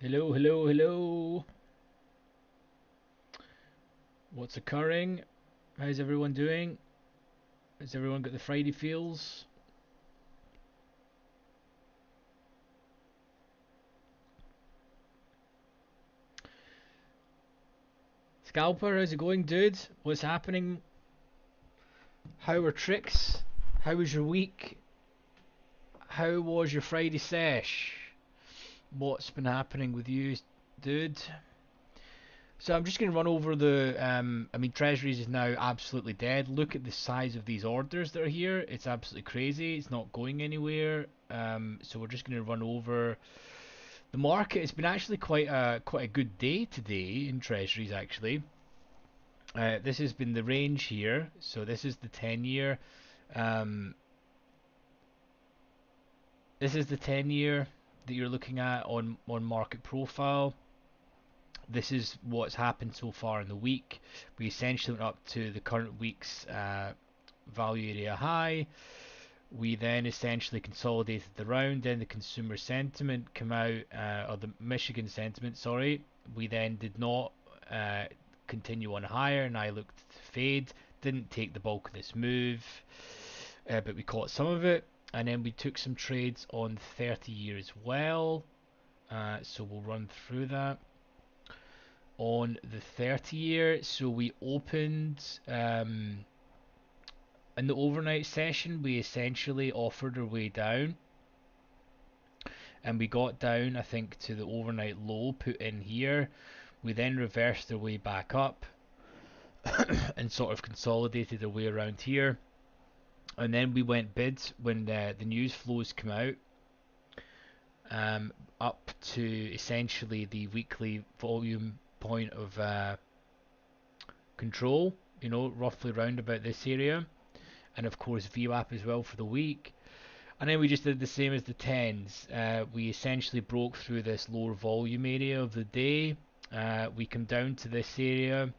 Hello, hello, hello. What's occurring? How's everyone doing? Has everyone got the Friday feels? Scalper, how's it going, dude? What's happening? How are tricks? How was your week? How was your Friday sesh? What's been happening with you, dude? So I'm just going to run over the. I mean, Treasuries is now absolutely dead. Look at the size of these orders that are here. It's absolutely crazy. It's not going anywhere. So we're just going to run over the market. It's been actually quite a good day today in Treasuries actually. This has been the range here. So this is the 10-year. Um, this is the 10-year that you're looking at on market profile. This is what's happened so far in the week. We essentially went up to the current week's value area high. We then essentially consolidated the round. Then the consumer sentiment came out, or the Michigan sentiment, sorry. We then did not uh, continue on higher, and I looked to fade. Didn't take the bulk of this move, but we caught some of it. And then we took some trades on 30 year as well. So we'll run through that on the 30 year. So we opened in the overnight session, we essentially offered our way down, and we got down, I think, to the overnight low put in here. We then reversed our way back up and sort of consolidated our way around here. And then we went bid when the news flows come out, up to essentially the weekly volume point of control, roughly round about this area. And of course VWAP as well for the week. And then we just did the same as the tens. We essentially broke through this lower volume area of the day. We come down to this area.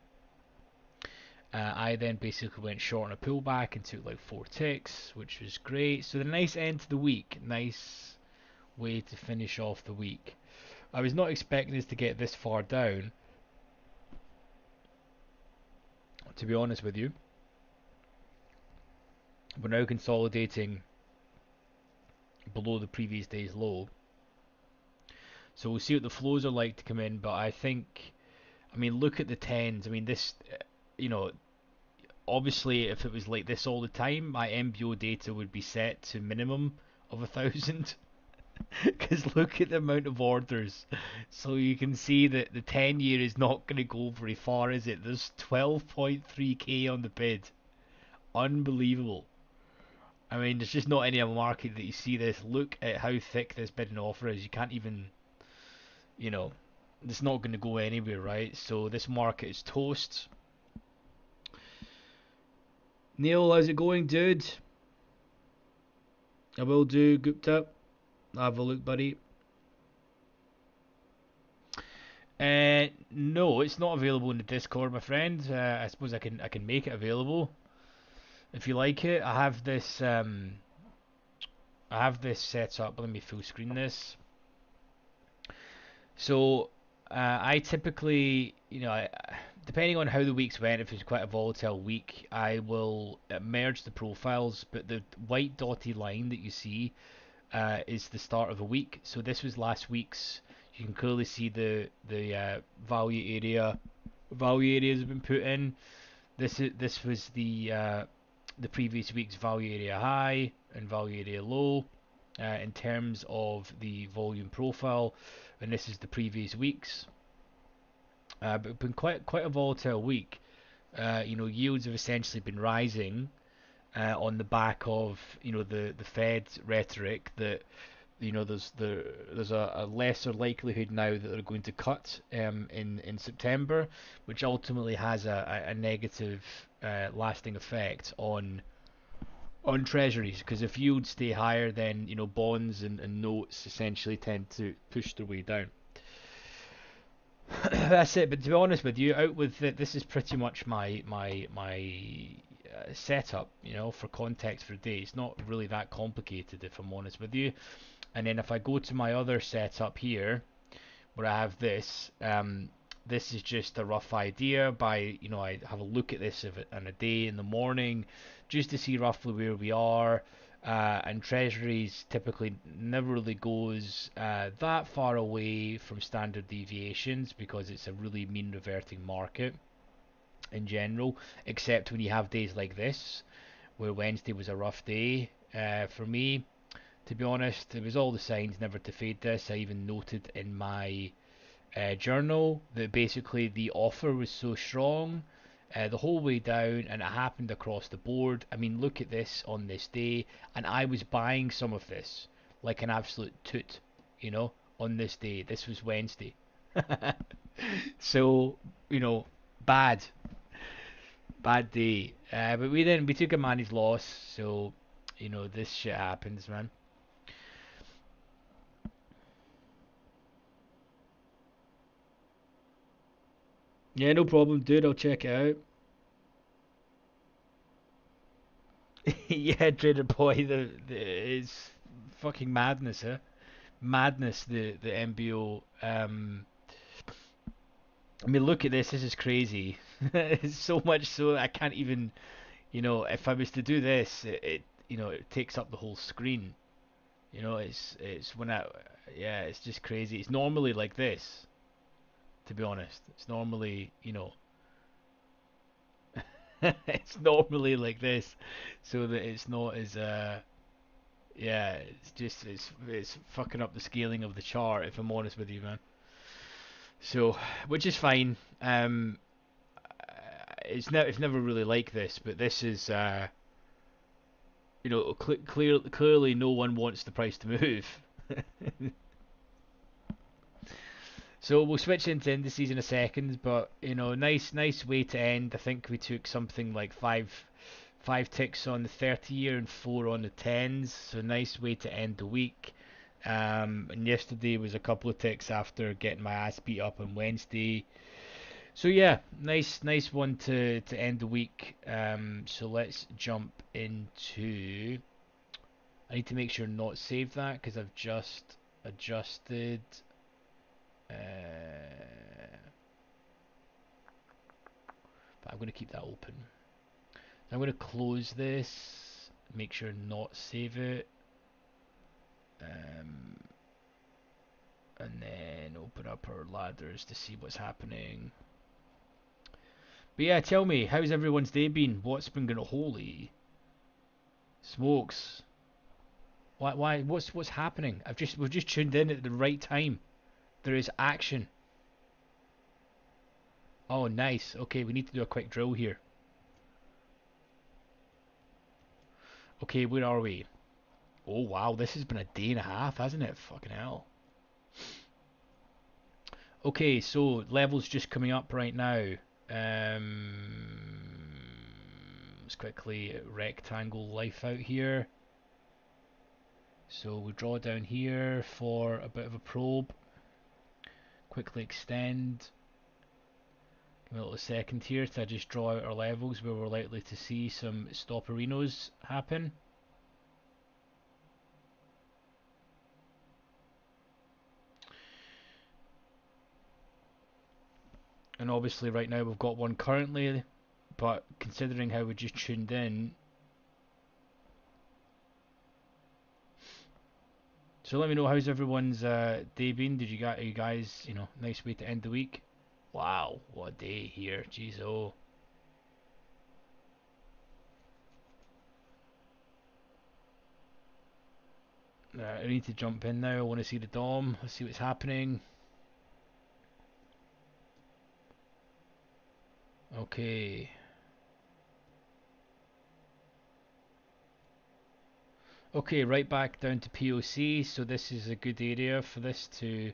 I then basically went short on a pullback and took like 4 ticks, which was great. So the nice end to the week. Nice way to finish off the week. I was not expecting us to get this far down, to be honest with you. We're now consolidating below the previous day's low. So we'll see what the flows are like to come in, but I mean, look at the tens. I mean, this, you know, obviously, if it was like this all the time, my MBO data would be set to minimum of 1,000. Because look at the amount of orders. So you can see that the 10 year is not going to go very far, is it? There's 12.3k on the bid. Unbelievable. I mean, there's just not any other market that you see this. Look at how thick this bid and offer is. You can't even, you know, it's not going to go anywhere, right? So this market is toast. Neil, how's it going, dude? I will do, Gupta. Have a look, buddy. No, it's not available in the Discord, my friend. I suppose I can make it available if you like it. I have this set up. Let me full screen this. So I typically, depending on how the weeks went, if it's quite a volatile week, I will merge the profiles. But the white dotted line that you see is the start of a week. So this was last week's. You can clearly see the value area. Value areas have been put in. This was the previous week's value area high and value area low in terms of the volume profile, and this is the previous week's. But it's been quite a volatile week. Yields have essentially been rising on the back of the Fed rhetoric that there's a lesser likelihood now that they're going to cut in September, which ultimately has a negative lasting effect on treasuries, because if yields stay higher, then bonds and notes essentially tend to push their way down. That's it. But to be honest with you, out with it, this is pretty much my setup. For context for the day, it's not really that complicated if I'm honest with you. And then if I go to my other setup here, where I have this. This is just a rough idea by, I have a look at this on a day in the morning just to see roughly where we are. And treasuries typically never really goes that far away from standard deviations because it's a really mean reverting market in general, except when you have days like this, where Wednesday was a rough day for me. To be honest, it was all the signs never to fade this. I even noted in my journal that basically the offer was so strong the whole way down, and it happened across the board. I mean, look at this on this day, and I was buying some of this like an absolute toot, you know, on this day. This was Wednesday. So, you know, bad, bad day. But we took a managed loss, so this shit happens, man. Yeah, no problem, dude. I'll check it out. Yeah, Trader Boy, it's fucking madness, huh? Madness, the MBO. I mean, look at this. This is crazy. It's so much so I can't even, if I was to do this, it takes up the whole screen. It's when I, yeah, it's just crazy. It's normally like this, to be honest. It's normally, it's normally like this, so that it's not as yeah, it's fucking up the scaling of the chart, if I'm honest with you, man. So, which is fine. It's never really like this, but this is clearly no one wants the price to move. So we'll switch into indices in a second, but nice way to end. I think we took something like five ticks on the 30-year and four on the tens, so nice way to end the week. And yesterday was a couple of ticks after getting my ass beat up on Wednesday. So yeah, nice one to end the week. So let's jump into. I need to make sure not save that because I've just adjusted. But I'm going to keep that open. I'm going to close this. Make sure not save it. Um, and then open up our ladders to see what's happening. But yeah, tell me, how's everyone's day been? What's been going on? Holy smokes! Why? What's happening? We've just tuned in at the right time. There is action. Oh, nice. Okay, we need to do a quick drill here. Okay, where are we? Oh wow, this has been a day and a half, hasn't it? Fucking hell. Okay, so levels just coming up right now. Let's quickly rectangle life out here. So we draw down here for a bit of a probe. Quickly extend. Give it a little second here to just draw out our levels where we're likely to see some stopperinos happen. And obviously right now we've got one currently, but considering how we just tuned in. So let me know how's everyone's day been. Did are you guys, nice way to end the week? Wow, what a day here. Jeez, oh. I need to jump in now. I want to see the Dom. Let's see what's happening. Okay. Okay, right back down to POC. So this is a good area for this to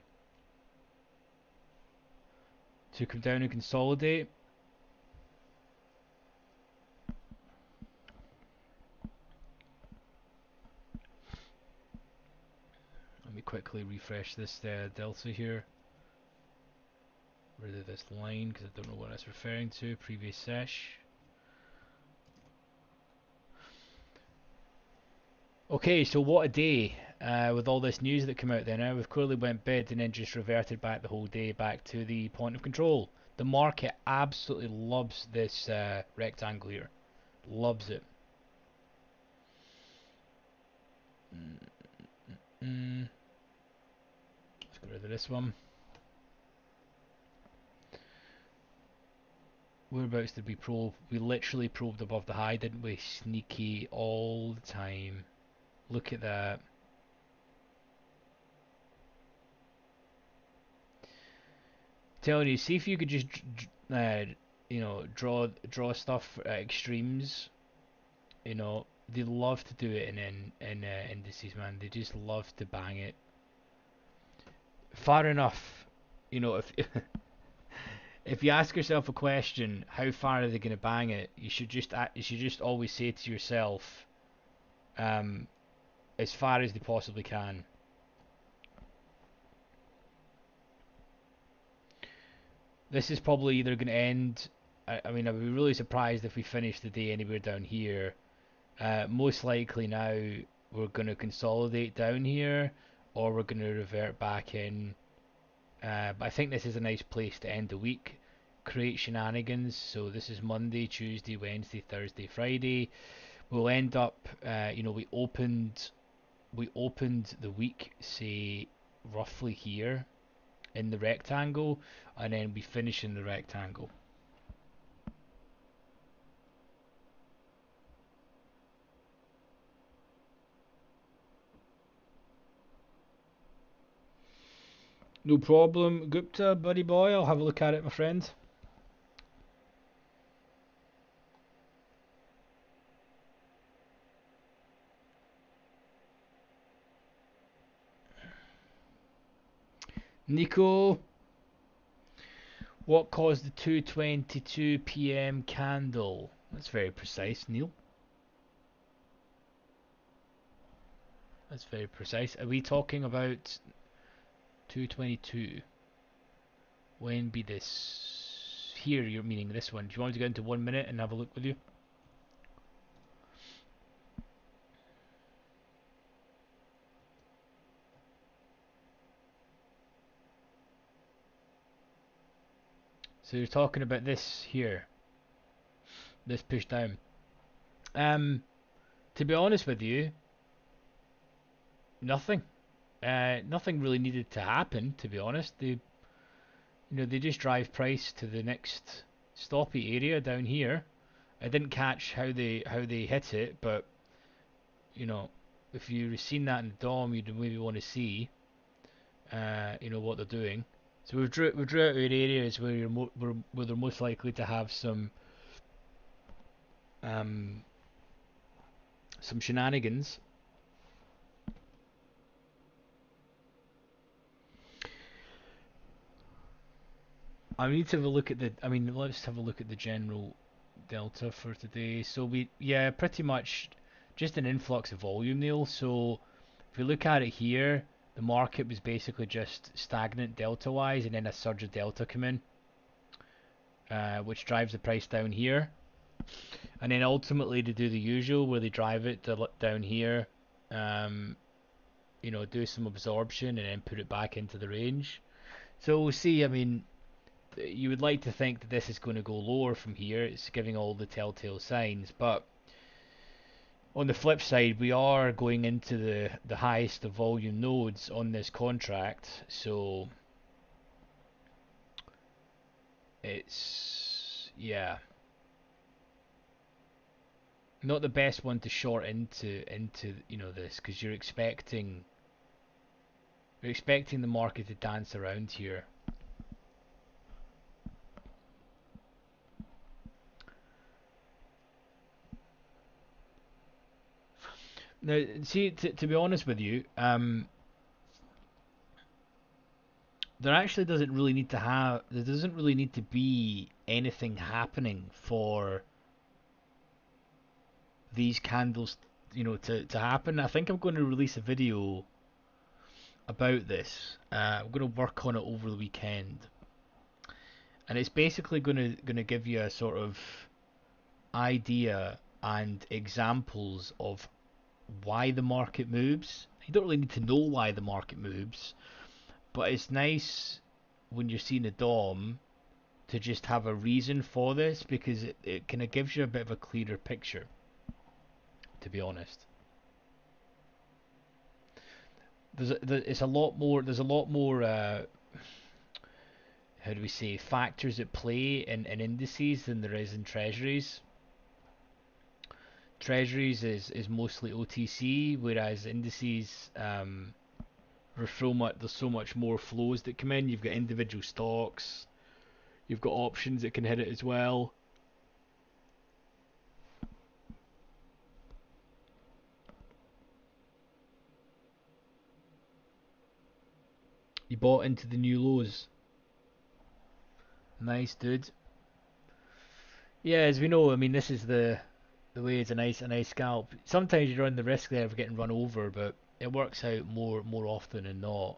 come down and consolidate. Let me quickly refresh this delta here. Rid of this line because I don't know what it's referring to. Previous sesh. Okay, so what a day. with all this news that came out there now. We've clearly went bid and then just reverted back the whole day back to the point of control. The market absolutely loves this rectangle here. Loves it. Mm. Let's get rid of this one. Whereabouts did we probe? We literally probed above the high, didn't we? Sneaky all the time. Look at that. Telling you, see if you could just, you know, draw stuff at extremes. You know, they love to do it in indices, man. They just love to bang it. Far enough. You know, if if you ask yourself a question, how far are they going to bang it? You should just always say to yourself, as far as they possibly can. This is probably either going to end. I mean, I'd be really surprised if we finish the day anywhere down here. Most likely now we're going to consolidate down here, or we're going to revert back in. But I think this is a nice place to end the week. Create shenanigans. So this is Monday, Tuesday, Wednesday, Thursday, Friday. We'll end up. You know, we opened the week, say roughly here in the rectangle, and then we finish in the rectangle. No problem, Gupta, buddy boy. I'll have a look at it, my friend. Nico, what caused the 2:22 p.m. candle? That's very precise, Neil. That's very precise. Are we talking about 2:22? When be this? Here, you're meaning this one. Do you want me to go into 1 minute and have a look with you? So you're talking about this here, this push down. To be honest with you, nothing. Nothing really needed to happen. To be honest, they just drive price to the next stoppy area down here. I didn't catch how they hit it, but you know, if you've seen that in the DOM, you'd maybe want to see, what they're doing. So we drew out areas where where they're most likely to have um, some shenanigans. I need to have a look at the. I mean, let's have a look at the general delta for today. So yeah, pretty much just an influx of volume, Neil. So if we look at it here, the market was basically just stagnant delta wise, and then a surge of delta come in, which drives the price down here, and then ultimately to do the usual where they drive it to down here, um, do some absorption and then put it back into the range. So we'll see. I mean, you would like to think that this is going to go lower from here. It's giving all the telltale signs, but on the flip side, we are going into the highest of volume nodes on this contract, so it's, yeah, not the best one to short into this, because you're expecting the market to dance around here. Now, see, to be honest with you, there doesn't really need to be anything happening for these candles, to happen. I think I'm going to release a video about this. I'm going to work on it over the weekend, and it's basically going to give you a sort of idea and examples of why the market moves You don't really need to know why the market moves, but it's nice when you're seeing a DOM to just have a reason for this, because it kind of gives you a bit of a clearer picture, to be honest. It's a lot more. There's a lot more. How do we say, factors at play in indices than there is in treasuries. Treasuries is mostly OTC, whereas indices, there's so much more flows that come in. You've got individual stocks, you've got options that can hit it as well. You bought into the new lows. Nice, dude. Yeah, as we know, I mean, this is the way it's a nice scalp. Sometimes you run the risk there of getting run over, but it works out more often than not.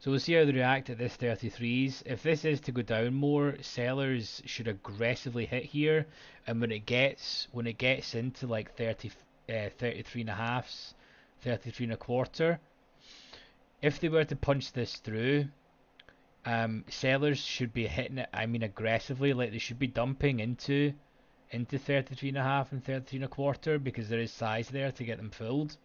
So we'll see how they react at this 33s. If this is to go down more, sellers should aggressively hit here, and when it gets into like 33 and a halves, 33 and a quarter, if they were to punch this through, sellers should be hitting it. I mean, aggressively, like they should be dumping into 33 and a half and 33 and a quarter, because there is size there to get them filled.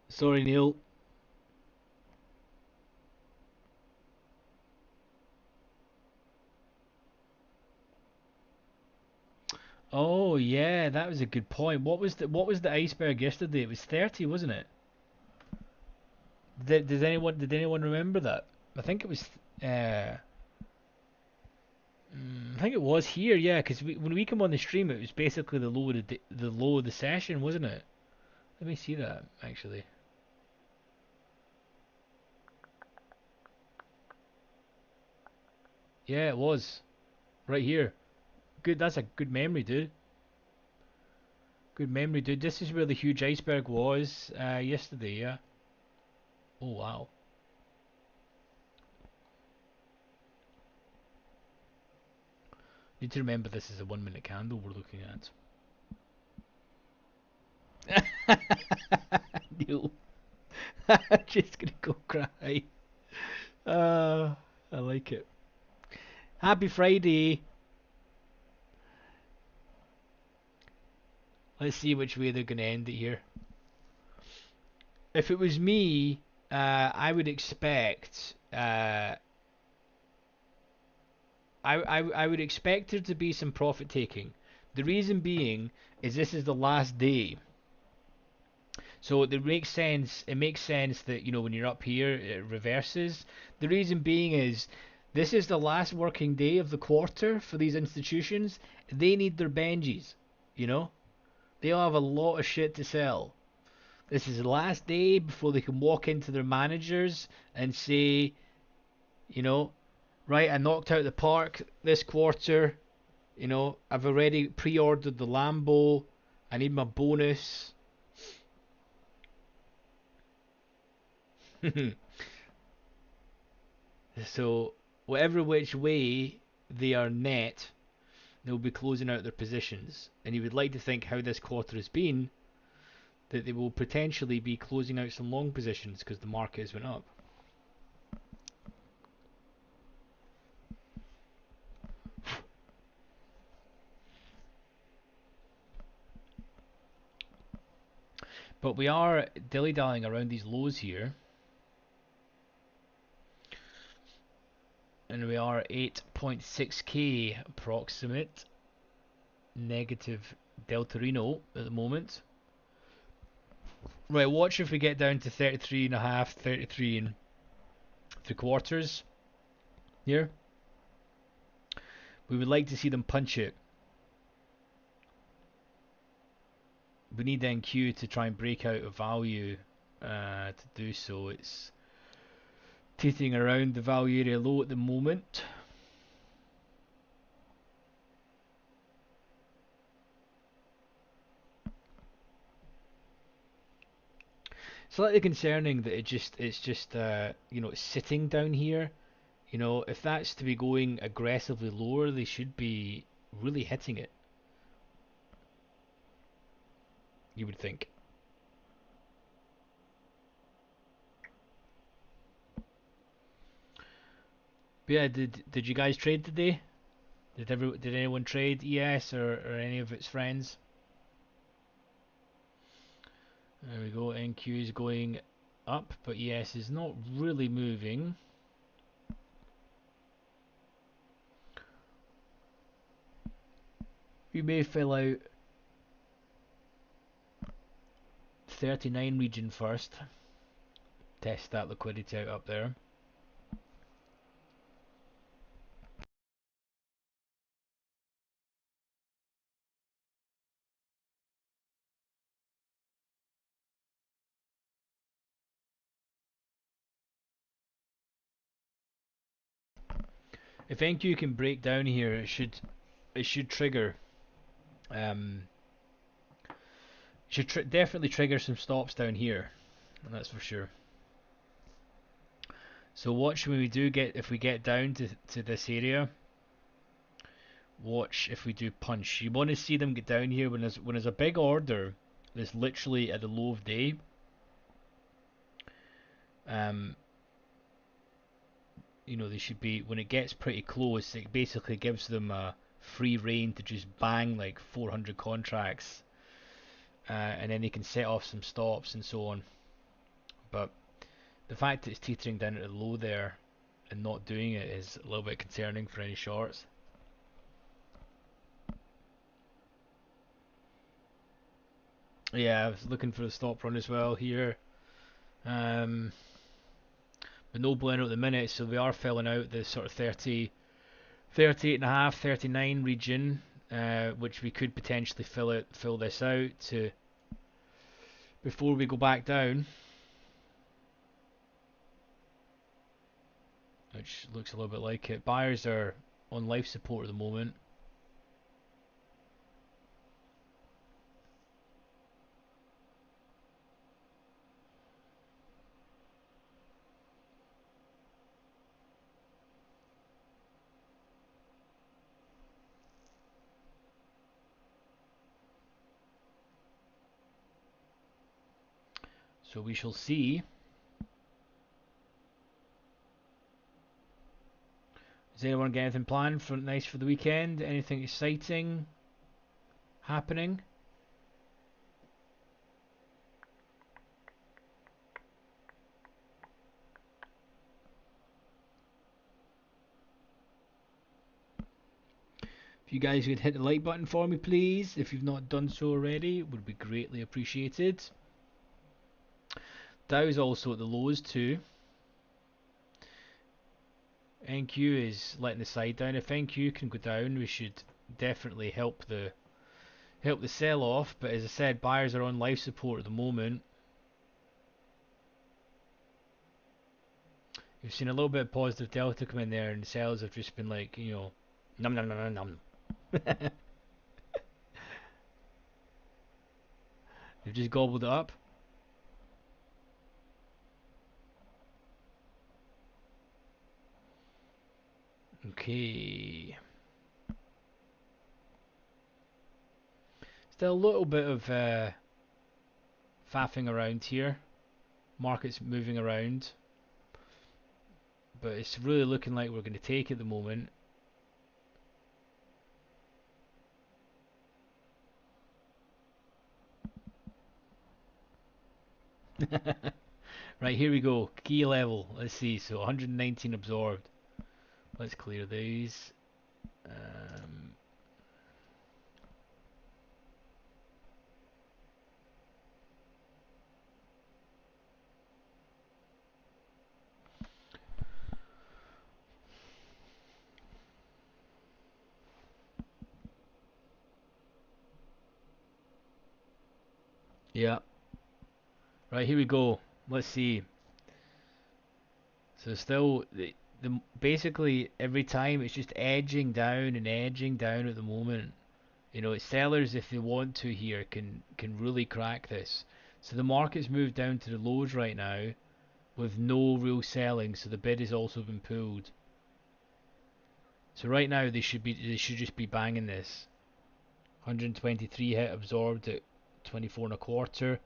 Sorry, Neil. Oh yeah, that was a good point. What was the iceberg yesterday? It was 30, wasn't it? Did anyone remember that? I think it was. Uh, I think it was here, yeah. Because when we come on the stream, it was basically the low of the session, wasn't it? Let me see that actually. Yeah, it was right here. Good. That's a good memory, dude. Good memory, dude. This is where the huge iceberg was yesterday. Yeah. Oh wow. Need to remember this is a 1 minute candle we're looking at. Neil, I'm just gonna go cry. Uh, I like it. Happy Friday. Let's see which way they're gonna end it here. If it was me, I would expect. I would expect there to be some profit taking. The reason being is this is the last day. So it makes sense. It makes sense that when you're up here, it reverses. The reason being is this is the last working day of the quarter for these institutions. They need their Benjis. You know, they'll have a lot of shit to sell. This is the last day before they can walk into their managers and say, you know, right, I knocked out the park this quarter. I've already pre-ordered the Lambo. I need my bonus. So, whatever which way they are net, they'll be closing out their positions. And you would like to think how this quarter has been, that they will potentially be closing out some long positions because the market has went up. But we are dilly-dallying around these lows here. And we are 8.6k approximate negative Deltarino at the moment. Right, watch if we get down to 33 and a half, 33 and 3/4 here. We would like to see them punch it. We need NQ to try and break out of value to do so. It's teetering around the value area low at the moment. Slightly concerning that it's just it's sitting down here. If that's to be going aggressively lower, they should be really hitting it, you would think. But yeah, did you guys trade today? Did anyone trade ES or any of its friends? There we go. NQ is going up, but ES is not really moving. We may fill out 39 region first. Test that liquidity out up there. If NQ can break down here, it should trigger um definitely trigger some stops down here, and that's for sure. So watch when we do get if we get down to this area. Watch if we do punch. You want to see them get down here when there's a big order that's literally at the low of day. Um, they should be when it gets pretty close. It basically gives them a free reign to just bang like 400 contracts, and then they can set off some stops and so on. But the fact that it's teetering down at the low there and not doing it is a little bit concerning for any shorts. Yeah, I was looking for the stop run as well here. Um, but no bueno at the minute, so we are filling out the sort of 30, 38.5, 39 region, which we could potentially fill this out to before we go back down, which looks a little bit like it. Buyers are on life support at the moment. So we shall see. Does anyone get anything planned for nice for the weekend? Anything exciting happening? If you guys could hit the like button for me, please, if you've not done so already, it would be greatly appreciated. Dow's also at the lows too. NQ is letting the side down. If NQ can go down, we should definitely help the sell off. But as I said, buyers are on life support at the moment. We've seen a little bit of positive delta come in there, and the sellers have just been like, num num num num num. They've just gobbled it up. Okay. Still a little bit of faffing around here. Market's moving around, but it's really looking like we're going to take at the moment. Right, here we go. Key level. Let's see. So 119 absorbed. Let's clear these. Um, yeah. Right, here we go. Let's see. So still, the basically every time it's just edging down and edging down at the moment. Sellers if they want to here can really crack this. So the market's moved down to the lows right now with no real selling, so the bid has also been pulled. So right now they should just be banging this. 123 hit absorbed at 24 and a quarter.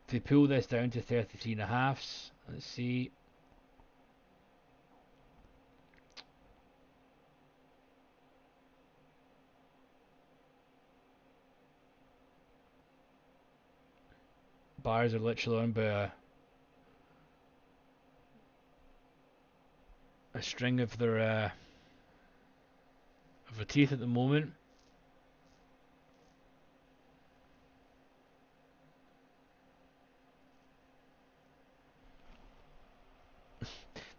If they pull this down to 33 and a halves, let's see. Buyers are literally on by a string of their teeth at the moment.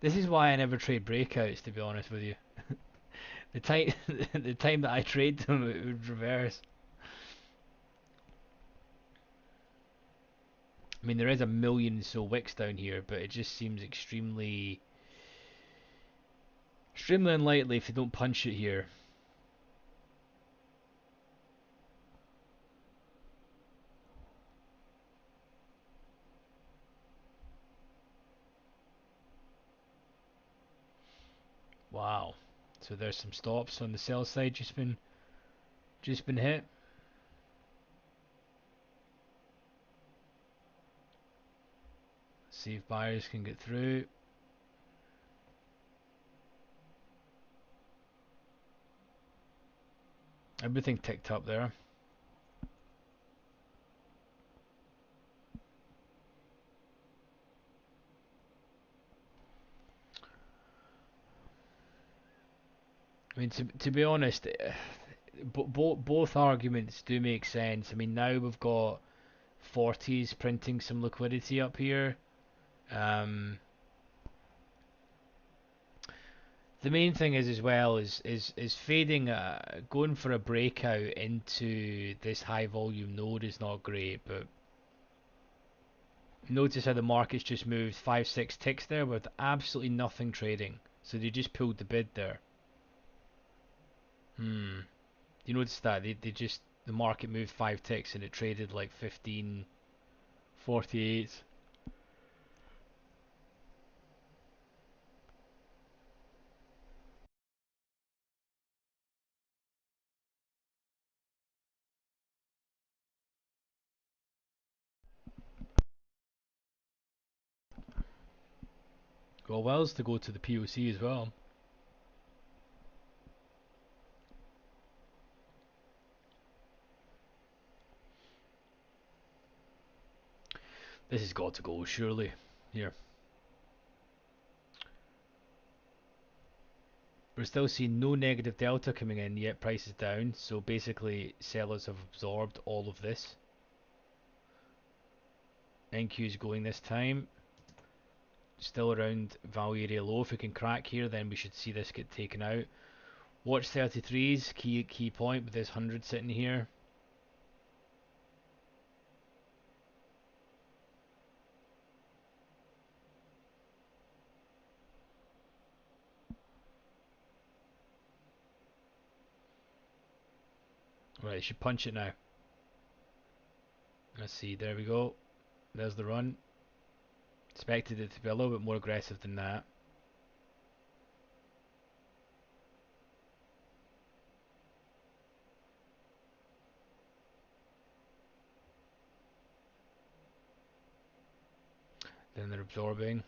This is why I never trade breakouts, to be honest with you. The time the time that I trade them, it would reverse. I mean, there is a million so wicks down here, but it just seems extremely unlikely if they don't punch it here. Wow. So there's some stops on the sell side just been hit. See if buyers can get through. Everything ticked up there. I mean, to be honest, both arguments do make sense. I mean, now we've got 40s printing some liquidity up here. Um, the main thing is as well is fading, going for a breakout into this high volume node is not great, but notice how the market's just moved 5-6 ticks there with absolutely nothing trading. So they just pulled the bid there. You notice that the market moved 5 ticks and it traded like 15.48. Well, Wells to go to the POC as well. This has got to go, surely. Here. We're still seeing no negative delta coming in, yet price is down. So basically, sellers have absorbed all of this. NQ is going this time. Still around value area low. If we can crack here, then we should see this get taken out. Watch 33s, key point with this 100 sitting here. Right, it should punch it now. Let's see, there we go. There's the run. Expected it to be a little bit more aggressive than that. Then they're absorbing.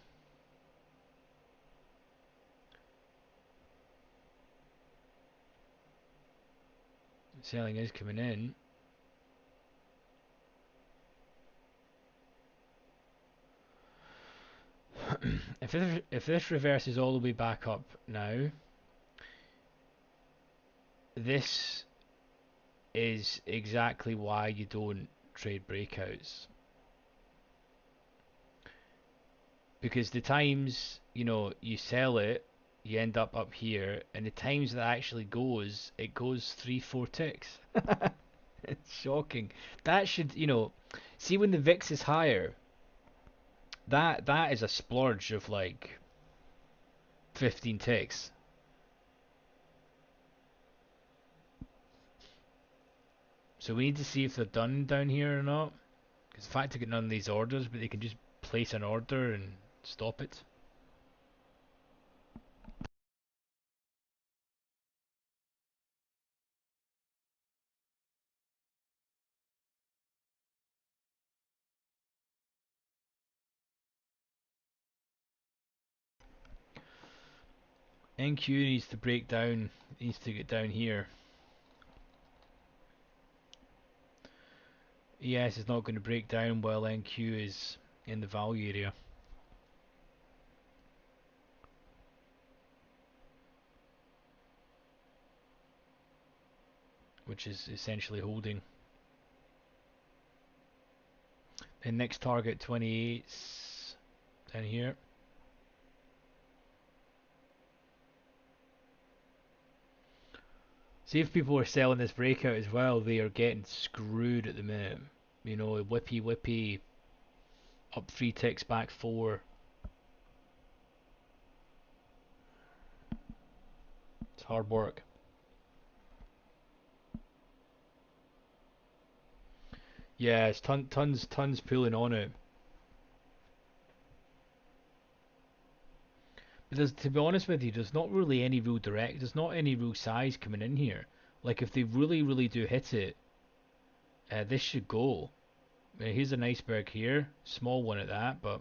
Selling is coming in. If this reverses all the way back up now, this is exactly why you don't trade breakouts. Because the times, you sell it, you end up here, and the times that actually goes, it goes 3-4 ticks. It's shocking. That should, see when the VIX is higher, that is a splurge of like 15 ticks. So we need to see if they're done down here or not. Because the fact to get none of these orders, but they can just place an order and stop it. NQ needs to break down, needs to get down here. ES is not going to break down while NQ is in the value area, which is essentially holding. And next target 28 down here. See, if people are selling this breakout as well, they are getting screwed at the minute. You know, whippy, up 3 ticks, back 4. It's hard work. Yeah, it's tons pulling on it. But to be honest with you, there's not really any real there's not any real size coming in here. Like if they really do hit it, this should go. Here's an iceberg here, small one at that, but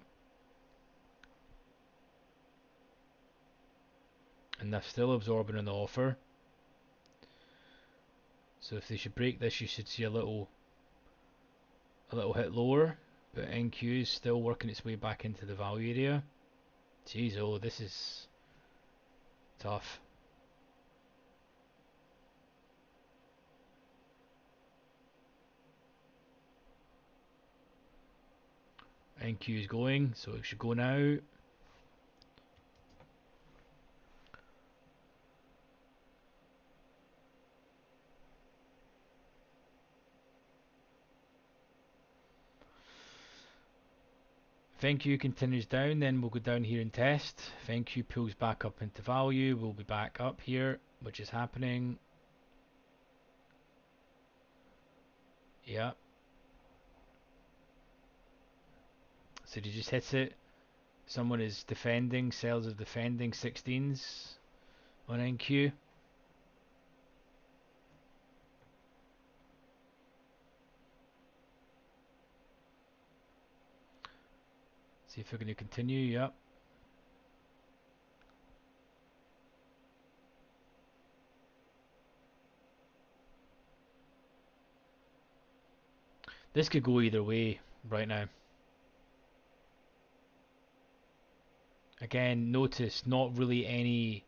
and they're still absorbing an offer. So if they should break this, you should see a little hit lower, but NQ is still working its way back into the value area. Jeez, oh, this is tough. NQ is going, so it should go now. If NQ continues down, then we'll go down here and test. If NQ pulls back up into value, we'll be back up here, which is happening. Yeah. So he just hits it. Someone is defending, sales are defending 16s on NQ. See if we're going to continue. Yep. This could go either way right now. Again, notice not really any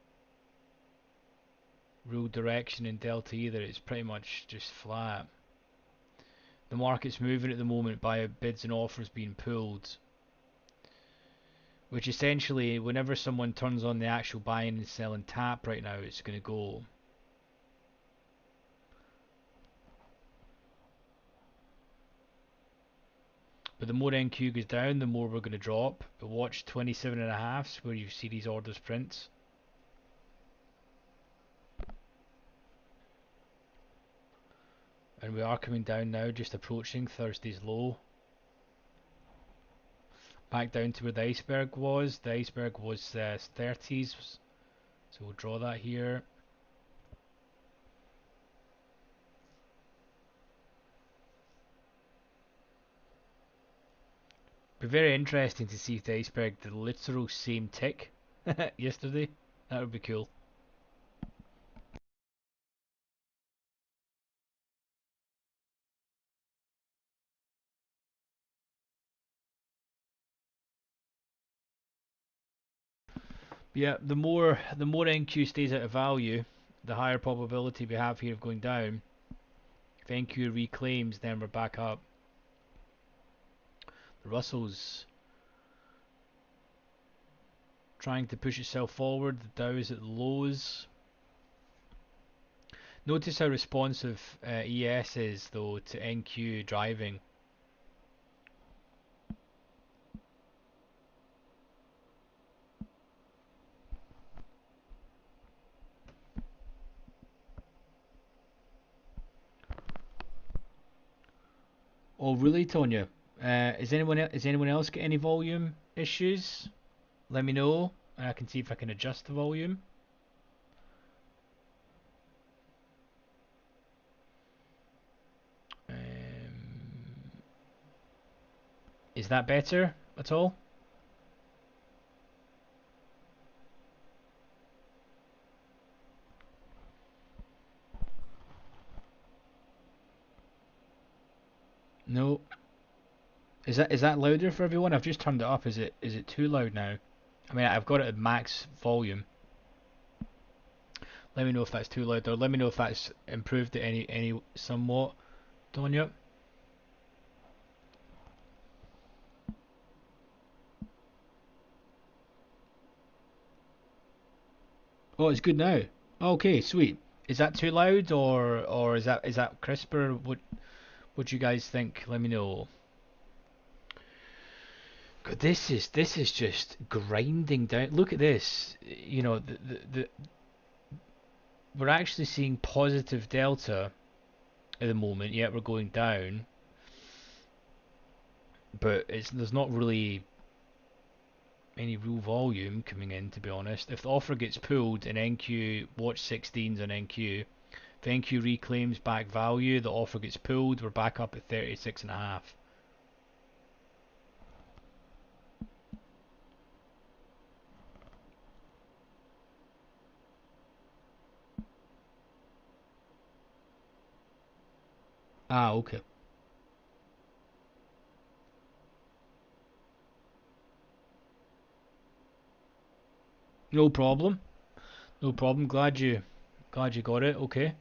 real direction in Delta either. It's pretty much just flat. The market's moving at the moment by bids and offers being pulled, which essentially, whenever someone turns on the actual buying and selling tap right now, it's going to go. But the more NQ goes down, the more we're going to drop. But watch 27.5s where you see these orders print. And we are coming down now, just approaching Thursday's low. Back down to where the iceberg was. The iceberg was 30s. So we'll draw that here. Be very interesting to see if the iceberg did the literal same tick yesterday. That would be cool. Yeah, the more NQ stays out of value, the higher probability we have here of going down. If NQ reclaims, then we're back up. The Russell's trying to push itself forward. The Dow is at lows. Notice how responsive ES is though to NQ driving. Oh really, Tonya? Is anyone else get any volume issues? Let me know, and I can see if I can adjust the volume. Is that better at all? No. Is that louder for everyone? I've just turned it up. Is it too loud now? I mean, I've got it at max volume. Let me know if that's too loud, or let me know if that's improved it any somewhat, Donya. Oh, it's good now. Okay, sweet. Is that too loud, or is that crisper? What do you guys think? Let me know. God, this is just grinding down. Look at this. We're actually seeing positive delta at the moment. Yet we're going down, but there's not really any real volume coming in, to be honest. If the offer gets pulled in NQ, watch 16s on NQ. If NQ reclaims back value, the offer gets pulled. We're back up at 36.5. Ah, okay. No problem. No problem. Glad you got it. Okay.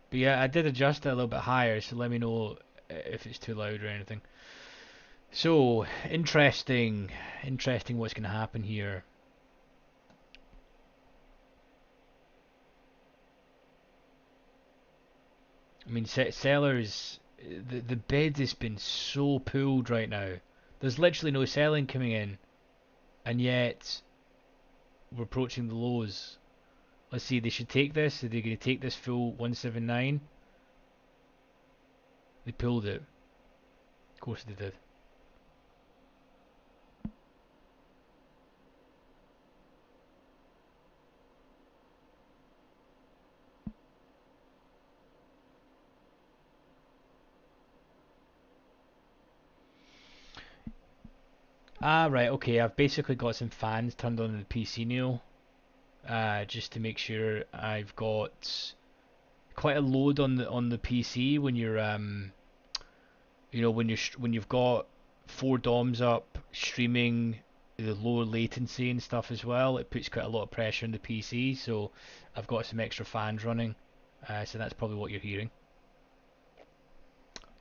But yeah, I did adjust it a little bit higher, so let me know if it's too loud or anything. So, interesting what's going to happen here. I mean, sellers, the bid has been so pulled right now. There's literally no selling coming in, and yet we're approaching the lows. Let's see, they should take this. Are they going to take this full 179? They pulled it. Of course they did. Ah, right, okay. I've basically got some fans turned on in the PC now, just to make sure I've got quite a load on the PC when when you've got four DOMs up streaming the lower latency and stuff as well. It puts quite a lot of pressure on the PC, so I've got some extra fans running. So that's probably what you're hearing,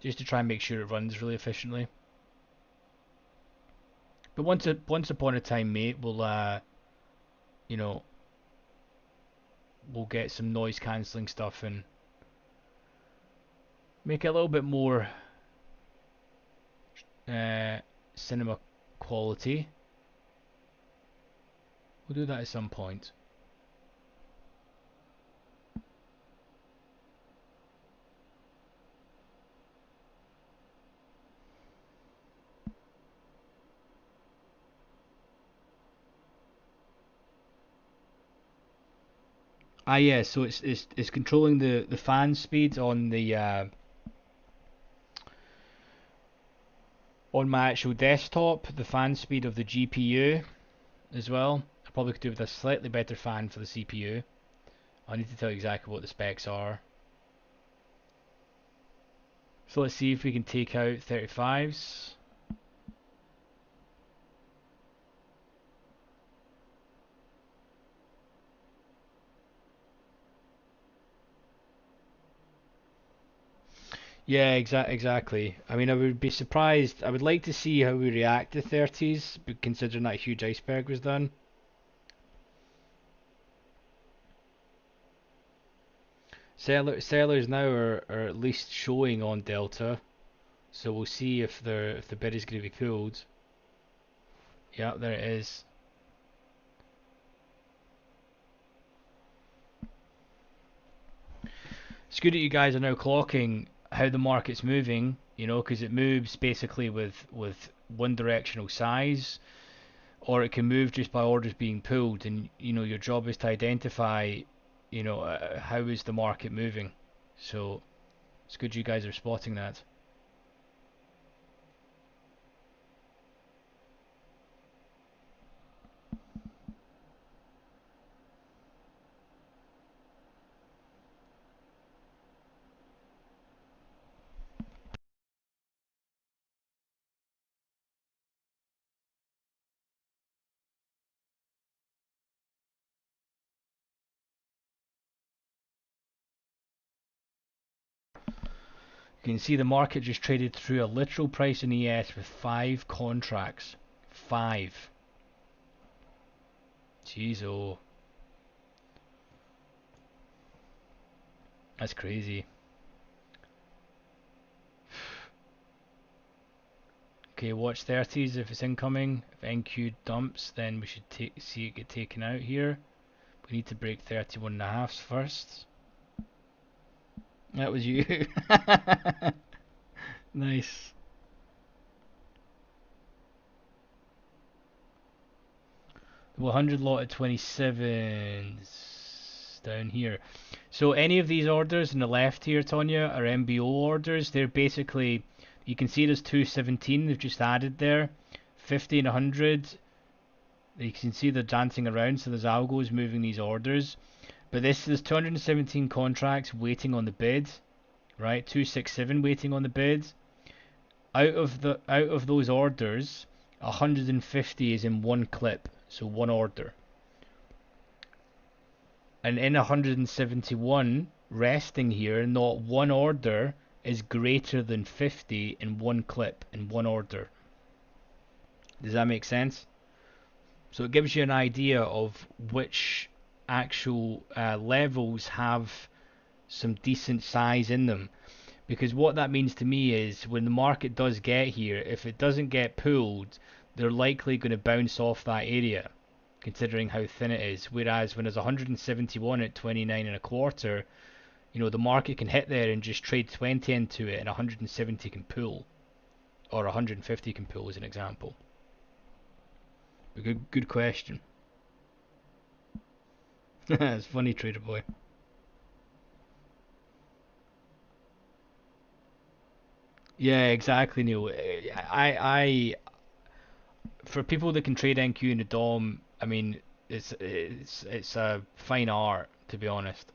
just to try and make sure it runs really efficiently. But once upon a time, mate, you know, we'll get some noise cancelling stuff and make it a little bit more uh, cinema quality. We'll do that at some point. Ah, yeah. So it's controlling the fan speed on my actual desktop, the fan speed of the GPU as well. I probably could do with a slightly better fan for the CPU. I need to tell you exactly what the specs are. So let's see if we can take out 35s. Yeah, exactly. I mean, I would be surprised. I would like to see how we react to 30s, considering that huge iceberg was done. Sellers now are at least showing on Delta, so we'll see if the bid is going to be pulled. Yeah, there it is. It's good that you guys are now clocking how the market's moving. you know, because it moves basically with one directional size, or it can move just by orders being pulled, and you know your job is to identify, you know, how is the market moving. So it's good you guys are spotting that. You can see the market just traded through a literal price in ES with 5 contracts. 5. Jeez, oh, that's crazy. Okay, watch 30s if it's incoming. If NQ dumps, then we should see it get taken out here. We need to break 31.5s first. That was you. Nice. The 100 lot at 27s down here. So any of these orders on the left here, Tonya, are MBO orders. They're basically, you can see there's 217 they've just added there. 50 and 100. You can see they're dancing around, so there's algos moving these orders. But there's 217 contracts waiting on the bid, right? 267 waiting on the bid. Out of those orders, 150 is in one clip, so one order. And in 171 resting here, not one order is greater than 50 in one clip, in one order. Does that make sense? So it gives you an idea of which actual levels have some decent size in them. Because what that means to me is when the market does get here, if it doesn't get pulled, they're likely going to bounce off that area, considering how thin it is. Whereas when there's 171 at 29 and a quarter, you know, the market can hit there and just trade 20 into it, and 170 can pull, or 150 can pull, as an example. A good question. It's funny, Trader Boy. Yeah, exactly, Neil. For people that can trade NQ in the DOM, I mean, it's a fine art, to be honest.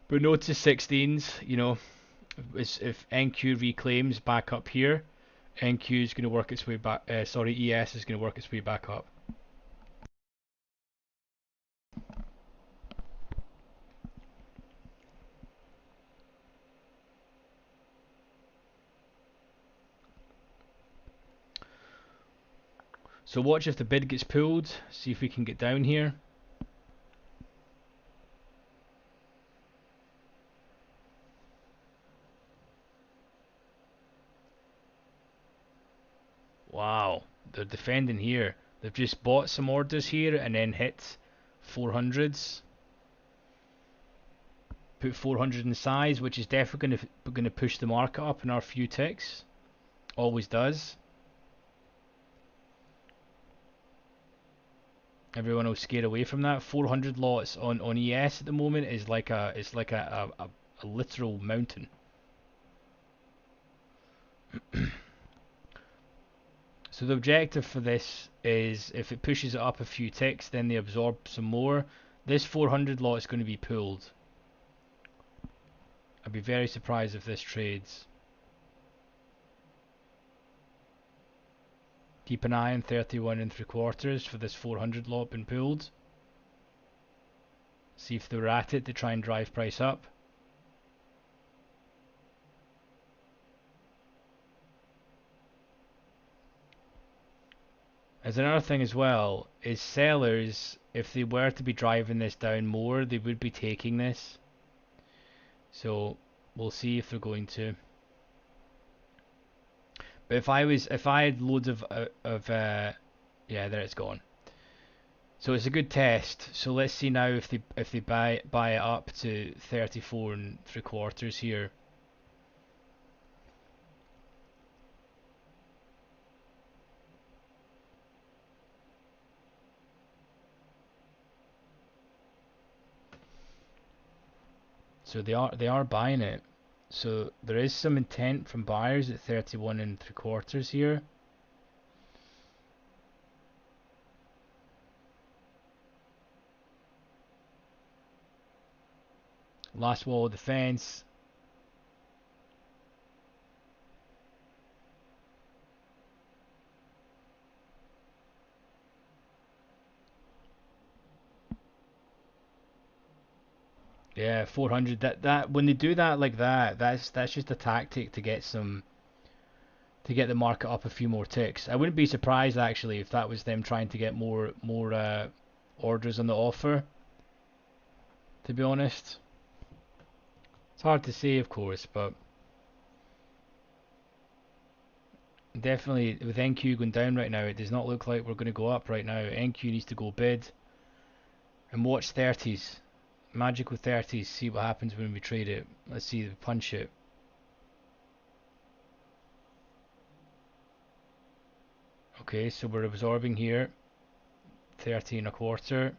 But notice 16s, you know, if NQ reclaims back up here, NQ is going to work its way back. Sorry, ES is going to work its way back up. So watch if the bid gets pulled. See if we can get down here. Wow, they're defending here. They've just bought some orders here and then hit 400s. Put 400 in size, which is definitely going to push the market up in our few ticks. Always does. Everyone will scare away from that. 400 lots on ES at the moment is like a literal mountain. So the objective for this is if it pushes it up a few ticks, then they absorb some more. This 400 lot is going to be pulled. I'd be very surprised if this trades. Keep an eye on 31 and 3/4 for this 400 lot being pulled. See if they're at it to try and drive price up. As another thing as well, is sellers, if they were to be driving this down more, they would be taking this. So we'll see if they're going to. But if I had loads of yeah, there it's gone. So it's a good test. So let's see now if they buy it up to 34 and 3/4 here. So they are buying it. So there is some intent from buyers at 31 and 3/4 here. Last wall of defense. Yeah, 400. That when they do that like that, that's just a tactic to get the market up a few more ticks. I wouldn't be surprised actually if that was them trying to get more orders on the offer. To be honest, it's hard to say, of course, but definitely with NQ going down right now, it does not look like we're going to go up right now. NQ needs to go bid and watch 30s, magical 30s. See what happens when we trade it. Let's see the punch it. Okay, so we're absorbing here. 30 1/4.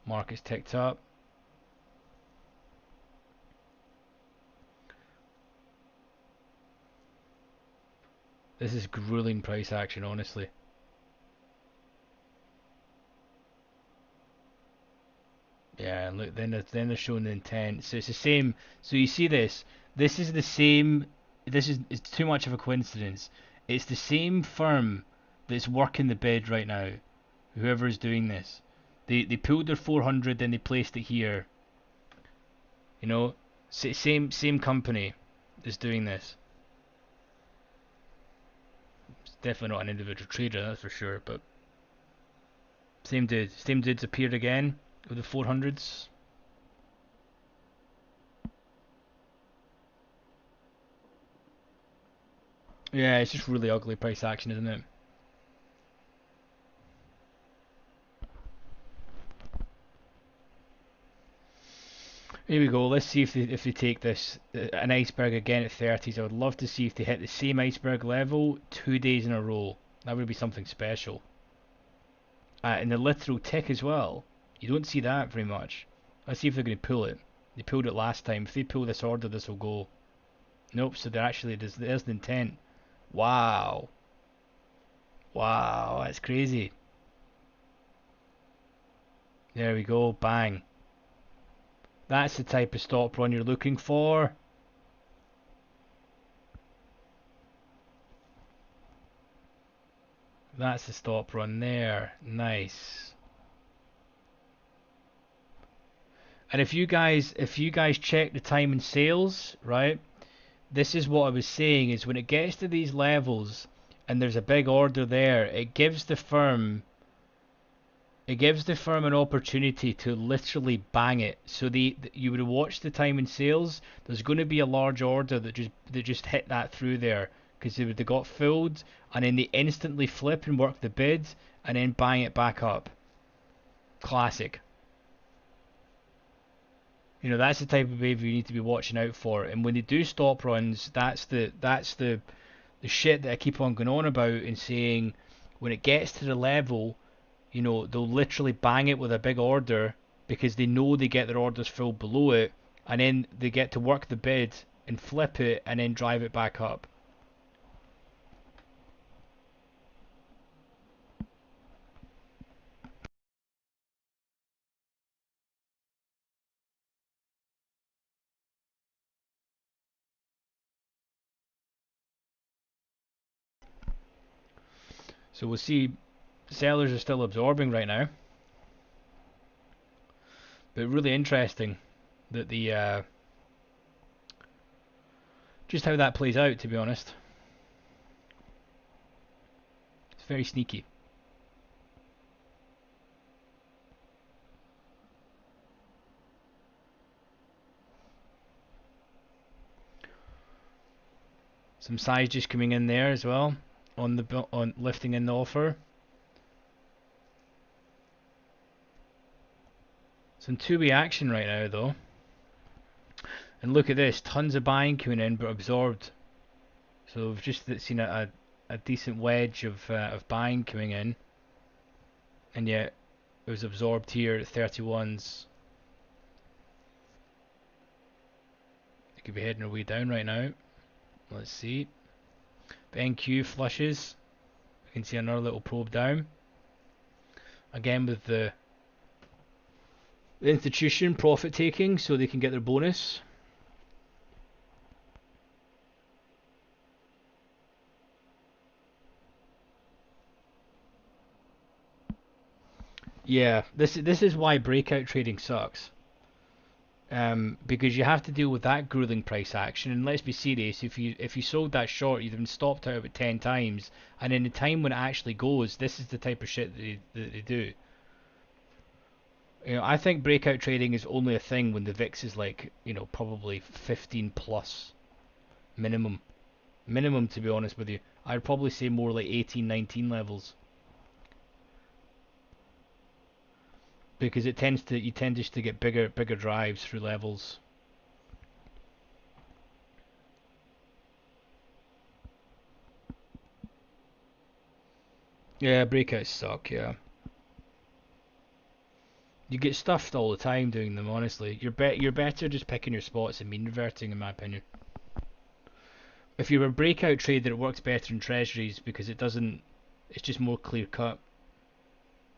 Market's ticked up. This is grueling price action, honestly. Yeah, and look, then they're showing the intent. So it's the same. So you see this. This is the same. This is it's too much of a coincidence. It's the same firm that's working the bid right now. Whoever is doing this, they pulled their 400, then they placed it here. You know, same company that's doing this. It's definitely not an individual trader, that's for sure. But same dude's appeared again with the 400s. Yeah, it's just really ugly price action, isn't it? Here we go. Let's see if they take this an iceberg again at 30s. I would love to see if they hit the same iceberg level 2 days in a row. That would be something special. And the literal tick as well. You don't see that very much. Let's see if they're going to pull it. They pulled it last time. If they pull this order, this will go. Nope. So they're actually there's the intent. Wow. Wow. That's crazy. There we go. Bang. That's the type of stop run you're looking for. That's the stop run there. Nice. And if you guys check the time and sales, right? This is what I was saying is when it gets to these levels and there's a big order there, it gives the firm an opportunity to literally bang it. So you would watch the time and sales. There's going to be a large order that just hit that through there because they got filled and then they instantly flip and work the bid and then bang it back up. Classic. That's the type of behavior you need to be watching out for. And when they do stop runs, that's the shit that I keep on going on about and saying when it gets to the level, they'll literally bang it with a big order because they know they get their orders filled below it, and then they get to work the bid and flip it and then drive it back up. So we'll see. Sellers are still absorbing right now, but really interesting that the just how that plays out. To be honest, it's very sneaky. Some size just coming in there as well on lifting in the offer. Some two-way action right now though. And look at this, tons of buying coming in but absorbed. So we've just seen a decent wedge of buying coming in, and yet it was absorbed here at 31s. could be heading our way down right now. Let's see. NQ flushes. You can see another little probe down. Again with the institution profit taking so they can get their bonus. Yeah, this is why breakout trading sucks. Because you have to deal with that grueling price action, and let's be serious, if you sold that short, you'd have been stopped out about 10 times, and in the time when it actually goes, this is the type of shit that they do. You know, I think breakout trading is only a thing when the VIX is like, you know, probably 15 plus minimum. Minimum, to be honest with you. I'd probably say more like 18, 19 levels. Because you tend just to get bigger drives through levels. Yeah, breakouts suck, yeah. You get stuffed all the time doing them, honestly. You're better just picking your spots and mean reverting, in my opinion. If you're a breakout trader, it works better in treasuries because it's just more clear cut.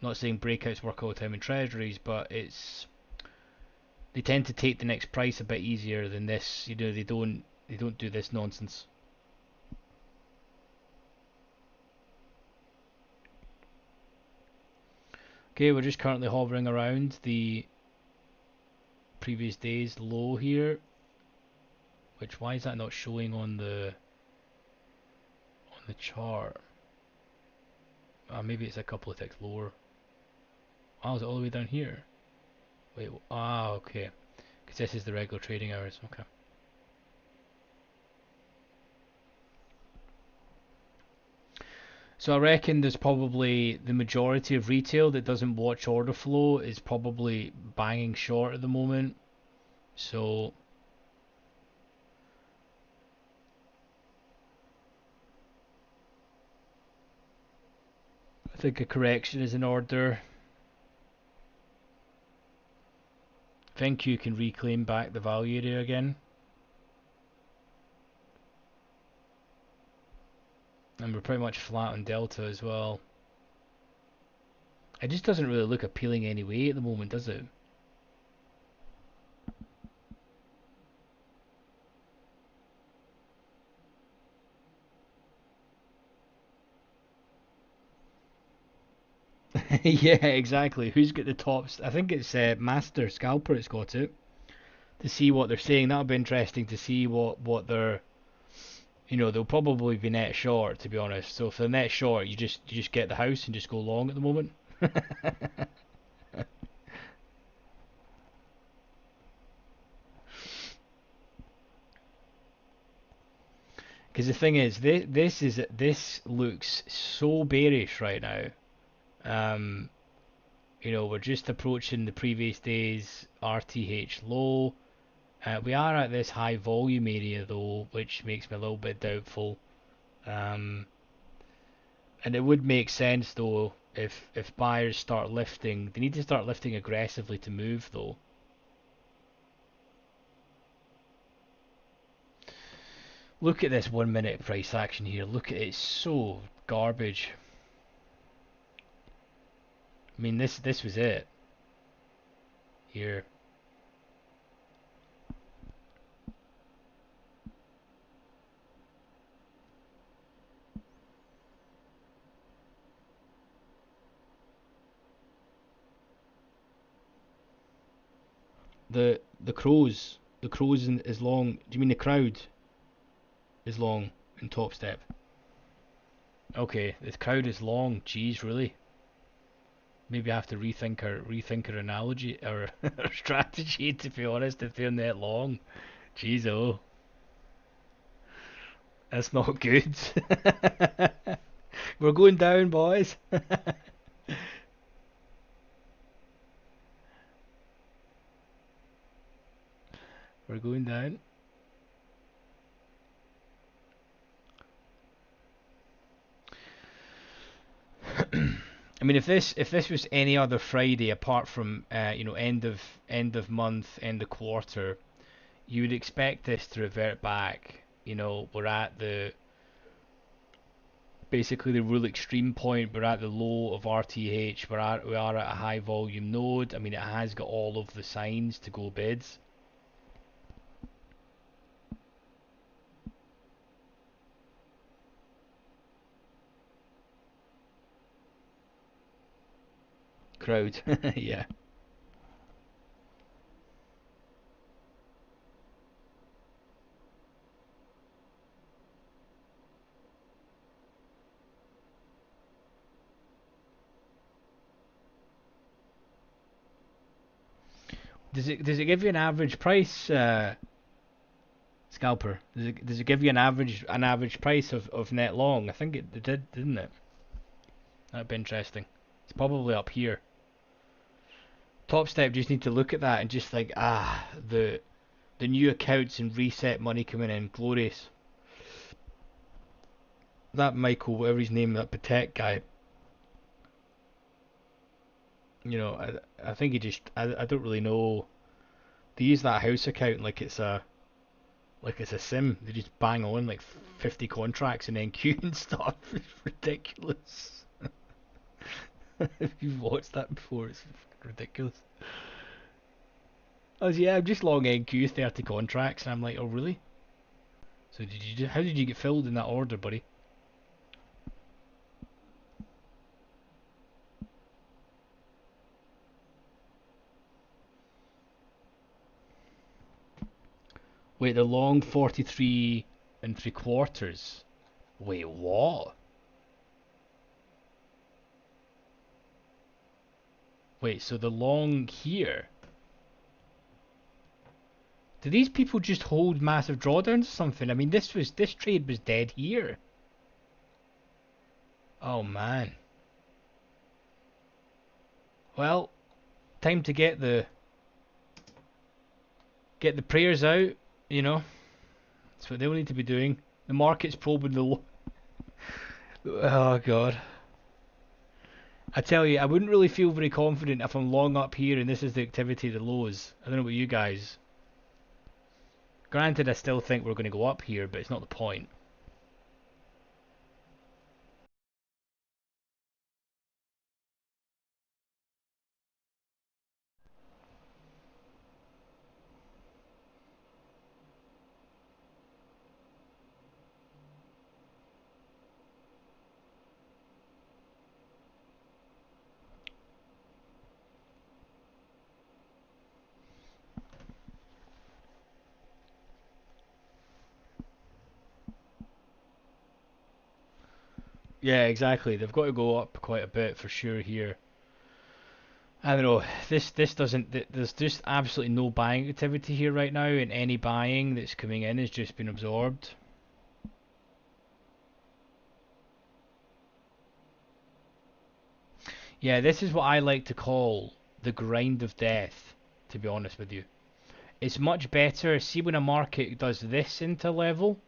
Not saying breakouts work all the time in treasuries, but they tend to take the next price a bit easier than this. You know, they don't do this nonsense. Okay, we're just currently hovering around the previous day's low here. Which, why is that not showing on the chart? Maybe it's a couple of ticks lower. Oh, is it all the way down here? Wait, okay. Because this is the regular trading hours. Okay. So I reckon there's probably the majority of retail that doesn't watch order flow is probably banging short at the moment. So I think a correction is in order. I think you can reclaim back the value area again. And we're pretty much flat on delta as well. It just doesn't really look appealing anyway at the moment, does it? Yeah, exactly. Who's got the tops? I think it's Master Scalper it's got it. To see what they're saying, that'll be interesting to see what they're... You know, they'll probably be net short, to be honest. So if they're net short, you just get the house and just go long at the moment. Because the thing is, this looks so bearish right now. Um, you know, we're just approaching the previous day's RTH low. We are at this high volume area though, which makes me a little bit doubtful. Um, and it would make sense though if buyers start lifting. They need to start lifting aggressively to move though. Look at this 1 minute price action here. Look at it, it's so garbage. I mean, this was it here. The crows is long. Do you mean the crowd is long in top step? Okay, the crowd is long. Jeez, really? Maybe I have to rethink our analogy or our strategy. To be honest, if they're that long, jeez, oh, that's not good. We're going down, boys. We're going down. I mean, if this was any other Friday apart from you know end of month, end of quarter, you would expect this to revert back. You know, we're at the basically the real extreme point. We're at the low of RTH. We are at a high volume node. I mean, it has got all of the signs to go bids. Crowd, yeah. Does it give you an average price, scalper? Does it give you an average price of net long? I think it did, didn't it? That'd be interesting. It's probably up here. Top Step just need to look at that and just like, the new accounts and reset money coming in, glorious. That Michael, whatever his name, that Patek guy, you know, I think he just, I don't really know. They use that house account like it's a sim. They just bang on like 50 contracts and then queue and stuff. It's ridiculous. If you've watched that before, it's ridiculous. I was, yeah, I'm just long NQ 30 contracts, and I'm like, oh really? So how did you get filled in that order, buddy? Wait, the long 43 and 3/4. Wait, what? Wait, so the long here. Do these people just hold massive drawdowns or something? I mean, this trade was dead here. Oh man. Well, time to get the prayers out. You know, that's what they'll need to be doing. The market's probing the. Oh god. I tell you, I wouldn't really feel very confident if I'm long up here and this is the activity of the lows. I don't know about you guys. Granted, I still think we're going to go up here, but it's not the point. Yeah, exactly. They've got to go up quite a bit for sure here. I don't know. This doesn't. There's just absolutely no buying activity here right now, and any buying that's coming in has just been absorbed. Yeah, this is what I like to call the grind of death, to be honest with you. It's much better. See, when a market does this into level,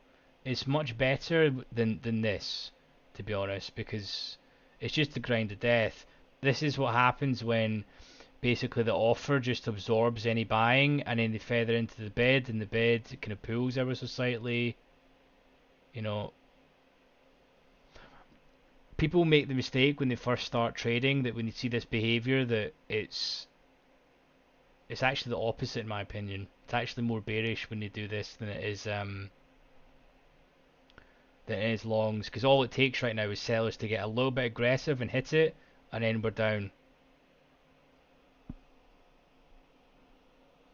it's much better than this, to be honest, because it's just the grind of death. This is what happens when basically the offer just absorbs any buying, and then they feather into the bid, and the bid kind of pulls ever so slightly. You know, people make the mistake when they first start trading that when you see this behavior that it's actually the opposite in my opinion. It's actually more bearish when they do this than it is longs, because all it takes right now is sellers to get a little bit aggressive and hit it, and then we're down.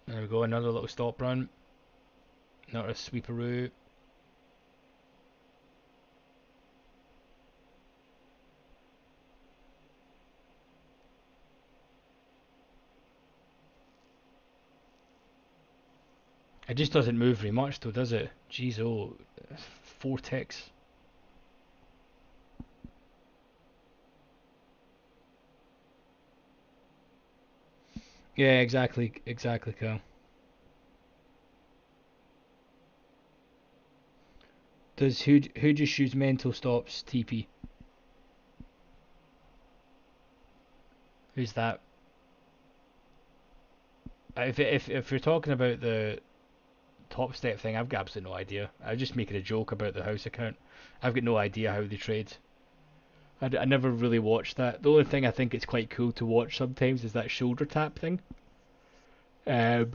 There we go, another little stop run, another sweeperoo. It just doesn't move very much though, does it? Jeez, oh, 4 ticks. Yeah, exactly, Kyle. Does who just use mental stops? TP. Who's that? If you're talking about top step thing, I've got absolutely no idea. I was just making a joke about the house account. I've got no idea how they trade. I never really watched that. The only thing I think it's quite cool to watch sometimes is that shoulder tap thing. Um,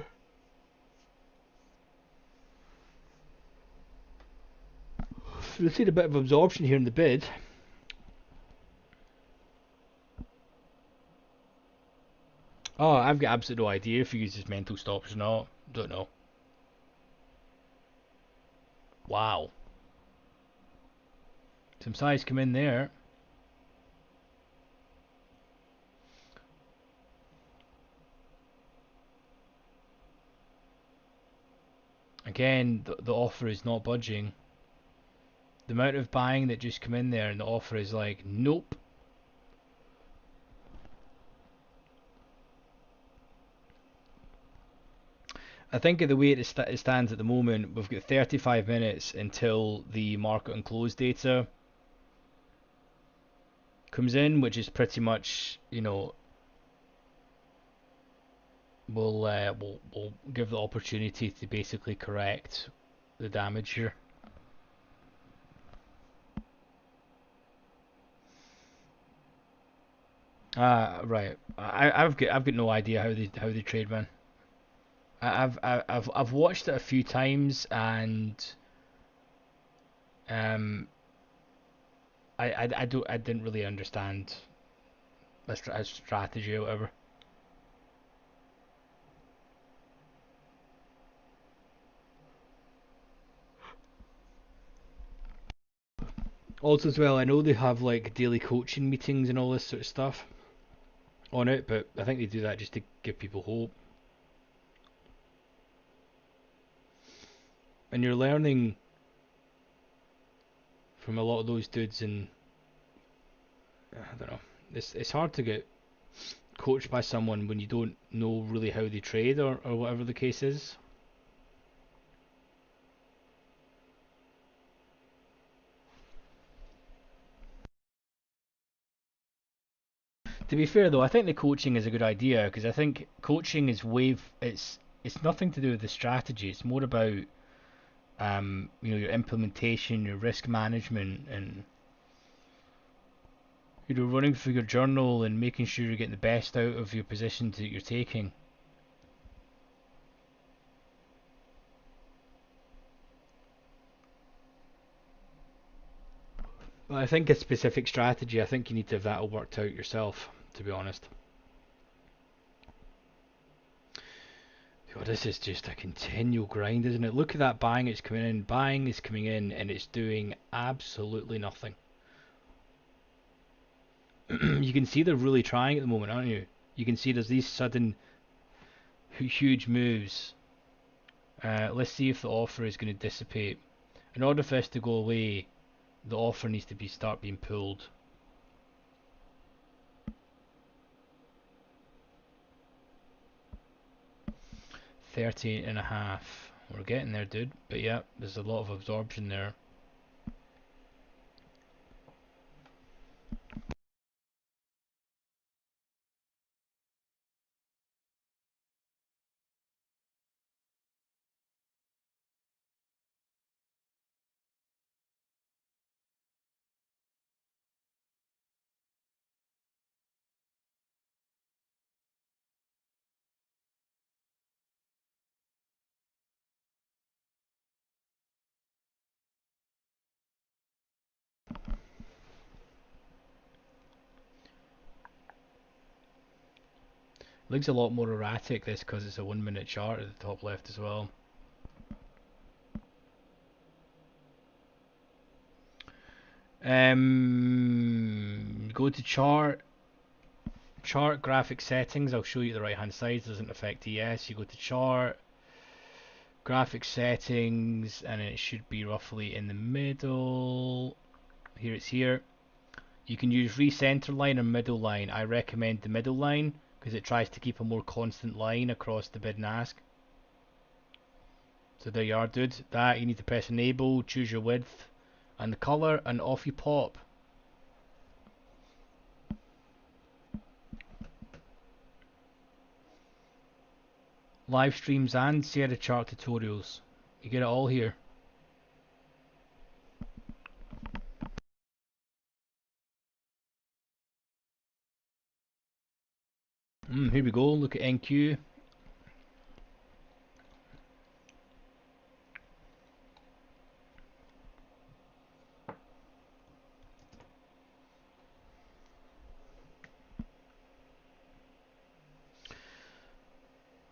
so we've seen a bit of absorption here in the bid. Oh, I've got absolutely no idea if he uses mental stops or not. Don't know. Wow. Some size come in there. Again, the offer is not budging. The amount of buying that just come in there and the offer is like, nope. I think the way it stands at the moment, we've got 35 minutes until the market and close data comes in, which is pretty much, will give the opportunity to basically correct the damage here. Right. I've got no idea how they trade, man. I've watched it a few times and um I didn't really understand a strategy or whatever. Also, as well, I know they have like daily coaching meetings and all this sort of stuff on it, but I think they do that just to give people hope. And you're learning from a lot of those dudes, and I don't know. It's hard to get coached by someone when you don't know really how they trade or whatever the case is. To be fair though, I think the coaching is a good idea because I think coaching is it's nothing to do with the strategy. It's more about your implementation, your risk management, and running through your journal and making sure you're getting the best out of your positions that you're taking. But I think a specific strategy, I think you need to have that all worked out yourself, to be honest. God, this is just a continual grind, isn't it? Look at that buying, it's coming in, buying is coming in, and it's doing absolutely nothing. You can see they're really trying at the moment, aren't you? You can see there's these sudden huge moves. Let's see if the offer is going to dissipate. In order for this to go away, the offer needs to start being pulled. 38 and a half. We're getting there, dude. But yeah, there's a lot of absorption there. Looks a lot more erratic this because it's a 1 minute chart at the top left as well. Go to chart graphic settings. I'll show you the right hand side. Doesn't affect ES. You go to chart graphic settings and it should be roughly in the middle. Here it's here. You can use recenter line or middle line. I recommend the middle line because it tries to keep a more constant line across the bid and ask. So there you are, dude. That you need to press enable, choose your width and the color, and off you pop. Live streams and Sierra chart tutorials. You get it all here. Here we go. Look at NQ.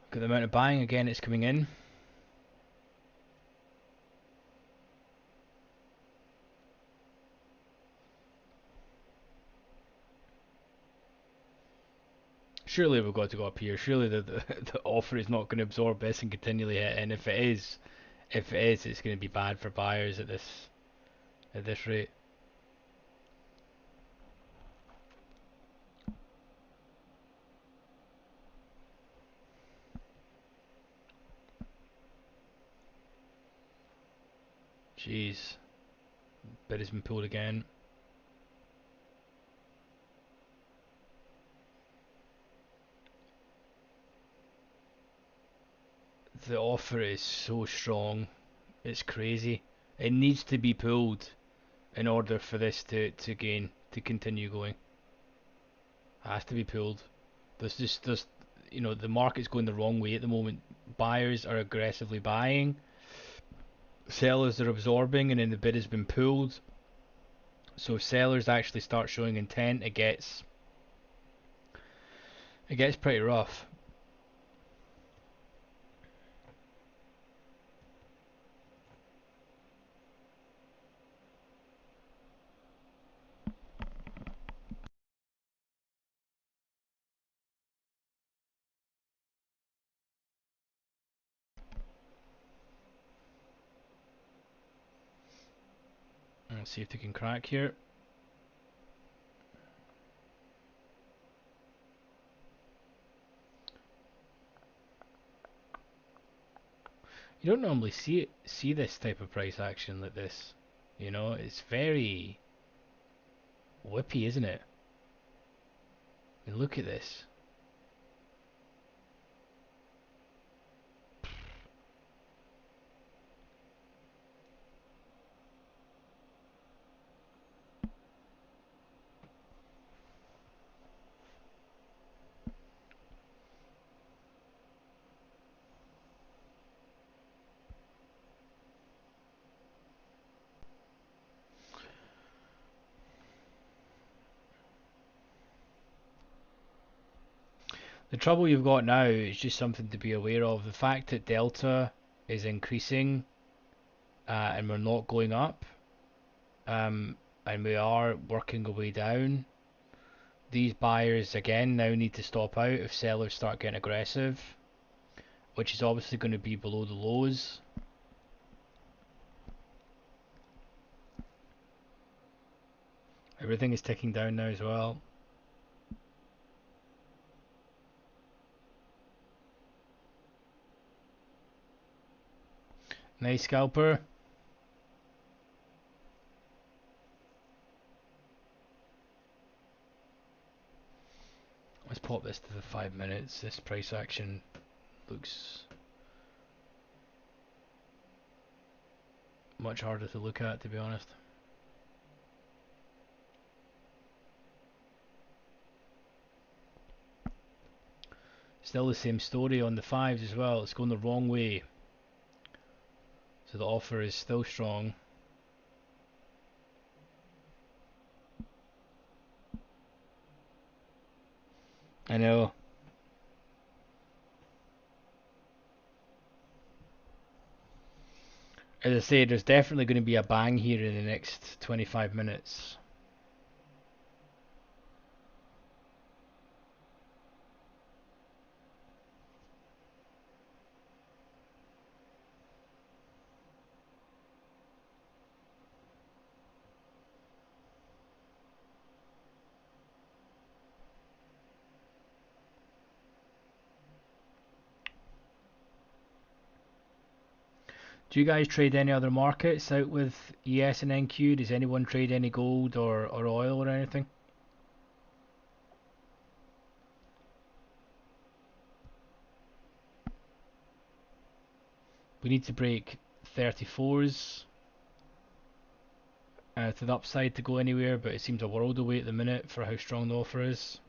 Look at the amount of buying again. It's coming in. Surely we've got to go up here. Surely the offer is not going to absorb this and continually hit. And if it is, it's going to be bad for buyers at this rate. Jeez, bid has been pulled again. The offer is so strong. It's crazy. It needs to be pulled in order for this to continue going. It has to be pulled. There's the market's going the wrong way at the moment. Buyers are aggressively buying, sellers are absorbing, and then the bid has been pulled. So if sellers actually start showing intent, it gets pretty rough. Let's see if they can crack here. You don't normally see this type of price action like this. It's very whippy, isn't it? I mean, look at this. The trouble you've got now is just something to be aware of. The fact that Delta is increasing and we're not going up, and we are working our way down. These buyers again now need to stop out if sellers start getting aggressive, which is obviously going to be below the lows. Everything is ticking down now as well. Nice scalper. Let's pop this to the 5 minutes. This price action looks much harder to look at, to be honest. Still the same story on the 5s as well. It's going the wrong way. So the offer is still strong. I know. As I say, there's definitely going to be a bang here in the next 25 minutes. Do you guys trade any other markets out with ES and NQ? Does anyone trade any gold or oil or anything? We need to break 34s to the upside to go anywhere, but it seems a world away at the minute for how strong the offer is.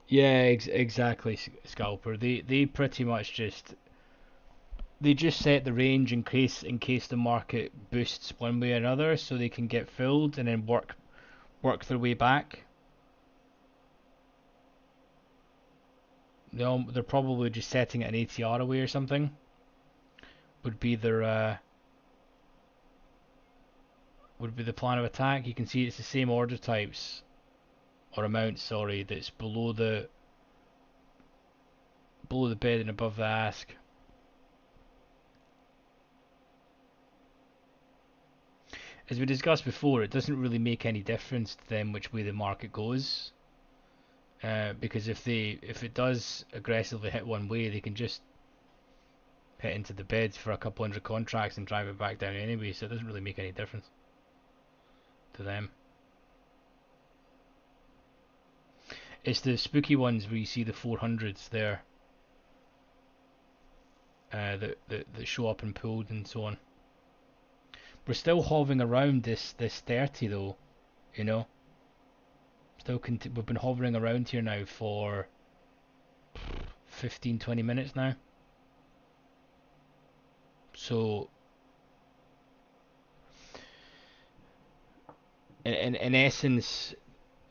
Yeah, exactly, Scalper. They pretty much just set the range in case the market boosts one way or another, so they can get filled and then work their way back. They're probably just setting it an ATR away or something. Would be their would be the plan of attack. You can see it's the same order types or amount, sorry, that's below the bid and above the ask. As we discussed before, it doesn't really make any difference to them which way the market goes, because if it does aggressively hit one way, they can just hit into the bid for a couple hundred contracts and drive it back down anyway. So it doesn't really make any difference to them. It's the spooky ones where you see the 400s there, that show up and pulled and so on. We're still hovering around this 30 though, you know. We've been hovering around here now for 15-20 minutes now. So in essence,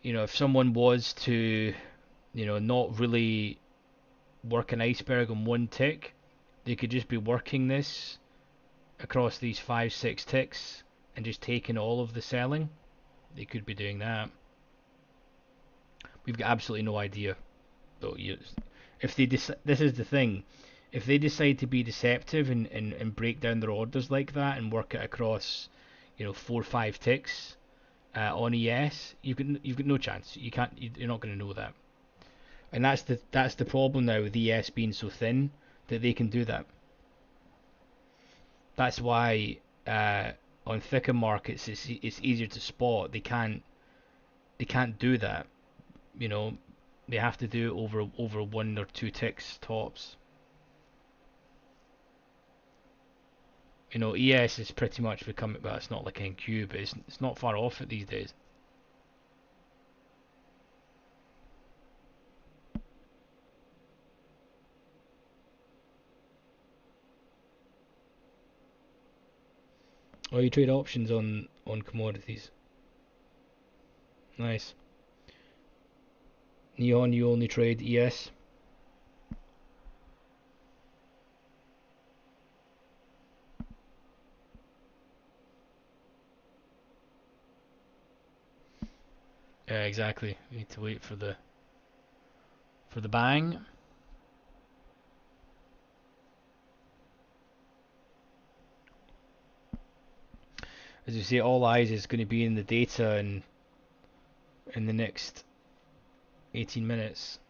if someone was to, not really work an iceberg on one tick, they could just be working this across these 5-6 ticks and just taking all of the selling. They could be doing that. We've got absolutely no idea, though. If they this is the thing, if they decide to be deceptive and break down their orders like that and work it across, 4 or 5 ticks on ES, you've got no chance. You're not going to know that. And that's the problem now with ES being so thin that they can do that. That's why on thicker markets it's easier to spot. They can't do that. They have to do it over 1 or 2 ticks tops. ES is pretty much becoming, well, it's not like NQ, but it's not far off it these days. Oh, you trade options on commodities. Nice. Neon, you only trade ES. Yeah, exactly. You need to wait for the bang. As you say, all eyes is going to be in the data in the next 18 minutes.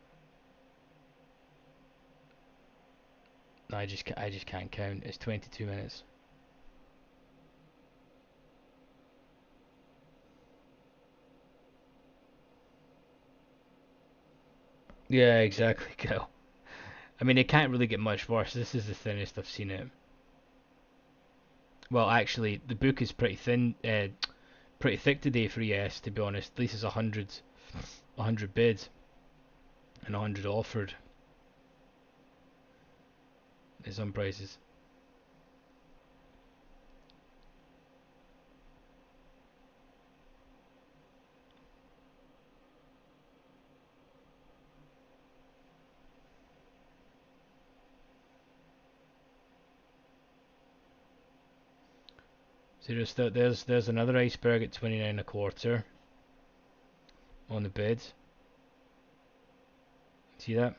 No, I just can't count. It's 22 minutes. Yeah, exactly, Cal. I mean, it can't really get much worse. This is the thinnest I've seen it. Well, actually, the book is pretty thin, pretty thick today for ES. To be honest, at least it's 100 bids and 100 offered. In some prices. So there's another iceberg at 29.25 on the bid. See that?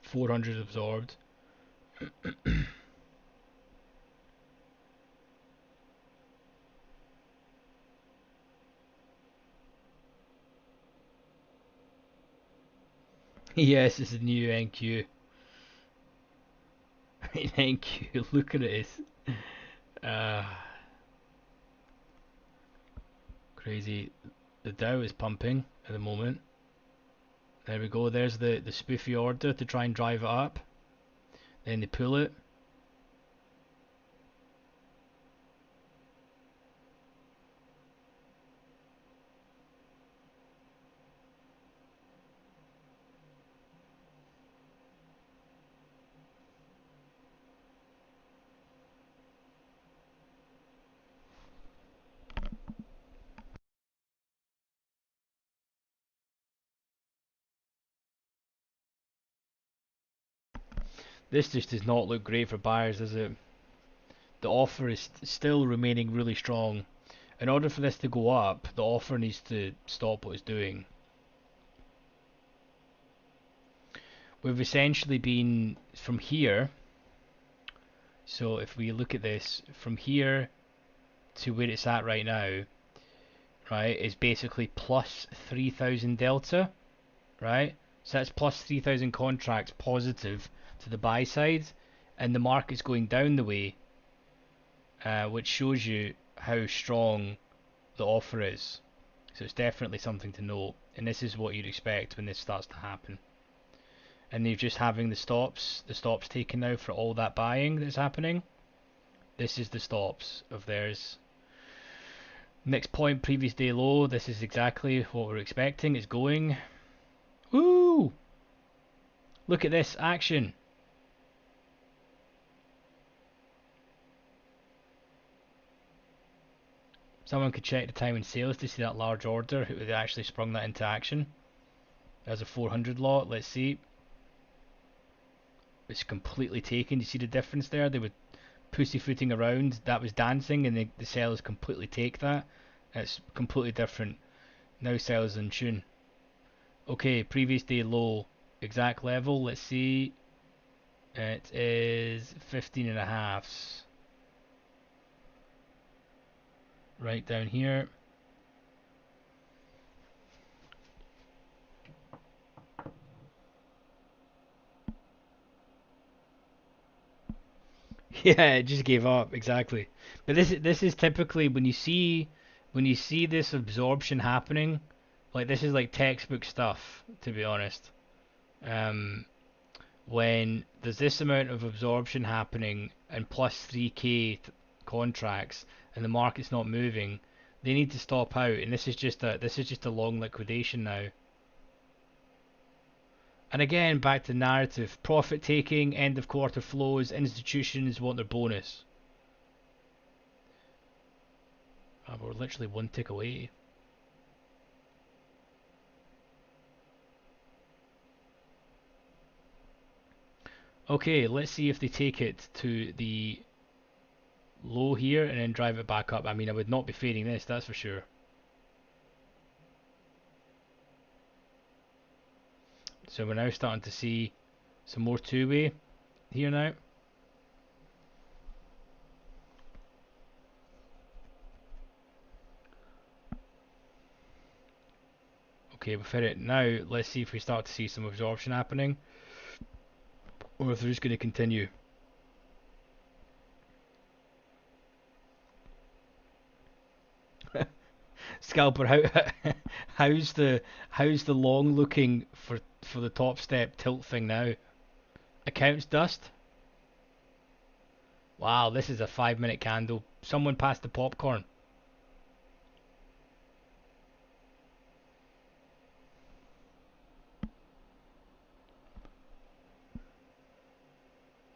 400 absorbed. Yes, it's a new NQ. NQ, look at it. Uh, Crazy. The Dow is pumping at the moment. There we go. There's the spoofy order to try and drive it up. Then they pull it. This just does not look great for buyers, does it? The offer is still remaining really strong. In order for this to go up, the offer needs to stop what it's doing. We've essentially been from here. So if we look at this from here to where it's at right now, right, is basically plus 3,000 delta, right? So that's plus 3,000 contracts positive to the buy side, and the market's going down the way, which shows you how strong the offer is. So it's definitely something to note, and this is what you'd expect when this starts to happen. And they're just having the stops taken now for all that buying that's happening. This is the stops of theirs. Next point, previous day low. This is exactly what we're expecting. It's going. Woo! Look at this action. Someone could check the time in sales to see that large order who actually sprung that into action. There's a 400 lot. Let's see. It's completely taken. You see the difference there? They were pussyfooting around. That was dancing, and the sellers completely take that. It's completely different. Now sellers in tune. Okay, previous day low. Exact level. Let's see. It is 15 and a halves. Right down here. Yeah, it just gave up exactly. But this is typically when you see this absorption happening, like this is like textbook stuff, to be honest. Um, when there's this amount of absorption happening and plus 3k contracts and the market's not moving, they need to stop out, and this is just a long liquidation now. And again, back to narrative, profit taking, end of quarter flows, institutions want their bonus. We're literally one tick away. Okay, let's see if they take it to the low here and then drive it back up. I mean, I would not be fading this, that's for sure. So we're now starting to see some more two-way here now. Okay, we've hit it. Now let's see if we start to see some absorption happening, or if they're just going to continue. Scalper, how's the long looking for the top step tilt thing now? Accounts dust. Wow, this is a 5 minute candle. Someone passed the popcorn.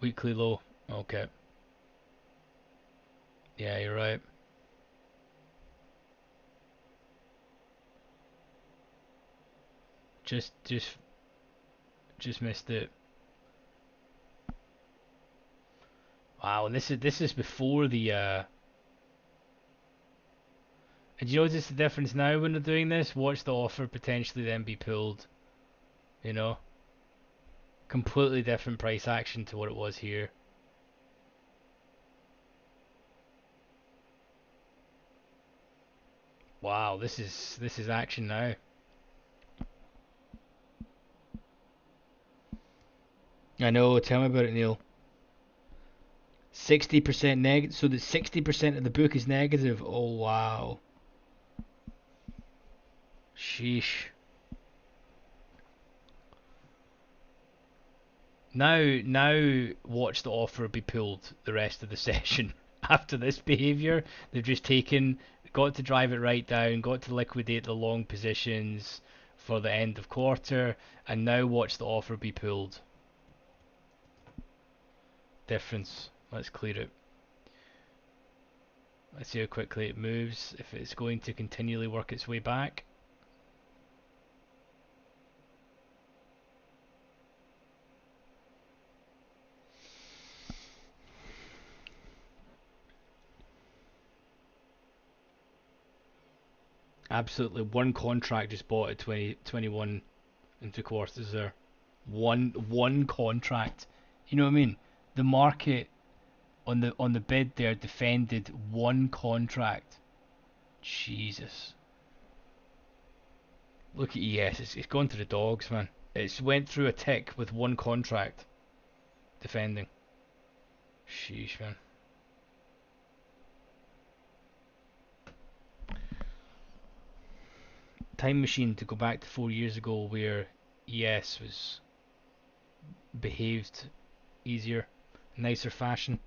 Weekly low. Okay. Yeah, you're right. Just missed it. Wow, and this is before the and you notice the difference now when they're doing this? Watch the offer potentially then be pulled, you know? Completely different price action to what it was here. Wow, this is action now. I know. Tell me about it, Neil. 60% negative. So that 60% of the book is negative. Oh wow. Sheesh. Now, watch the offer be pulled the rest of the session. After this behaviour, they've just got to drive it right down, got to liquidate the long positions for the end of quarter, and now watch the offer be pulled. Difference. Let's clear it. Let's see how quickly it moves, if it's going to continually work its way back. Absolutely, one contract just bought at 21 and 3/4 there. One contract. You know what I mean? The market on the bid there defended one contract. Jesus. Look at ES, it's gone to the dogs, man. It's went through a tick with one contract defending. Sheesh, man. Time machine to go back to 4 years ago where ES was behaved easier, nicer fashion.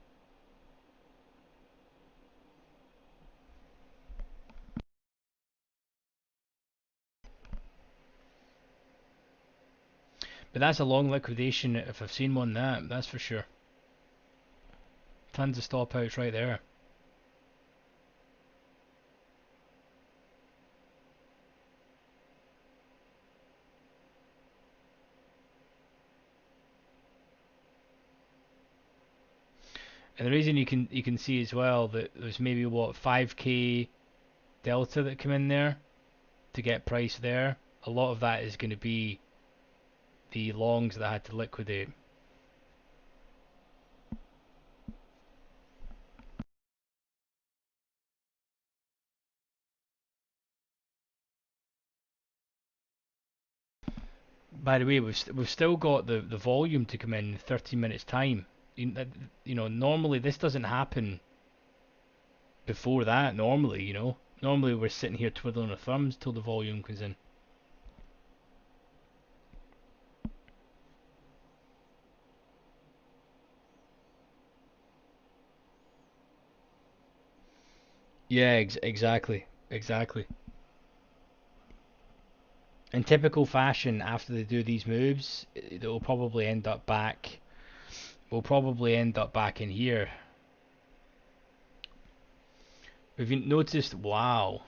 But that's a long liquidation if I've seen one that's for sure. Tons of stop outs right there. And the reason you can see as well that there's maybe what 5k delta that come in there to get price there. A lot of that is going to be the longs that I had to liquidate. By the way, we've still got the volume to come in 30 minutes time. Normally this doesn't happen before that. Normally we're sitting here twiddling our thumbs till the volume comes in. Yeah, exactly. In typical fashion, after they do these moves, it'll probably end up back. We'll probably end up back in here. Have you noticed? Wow,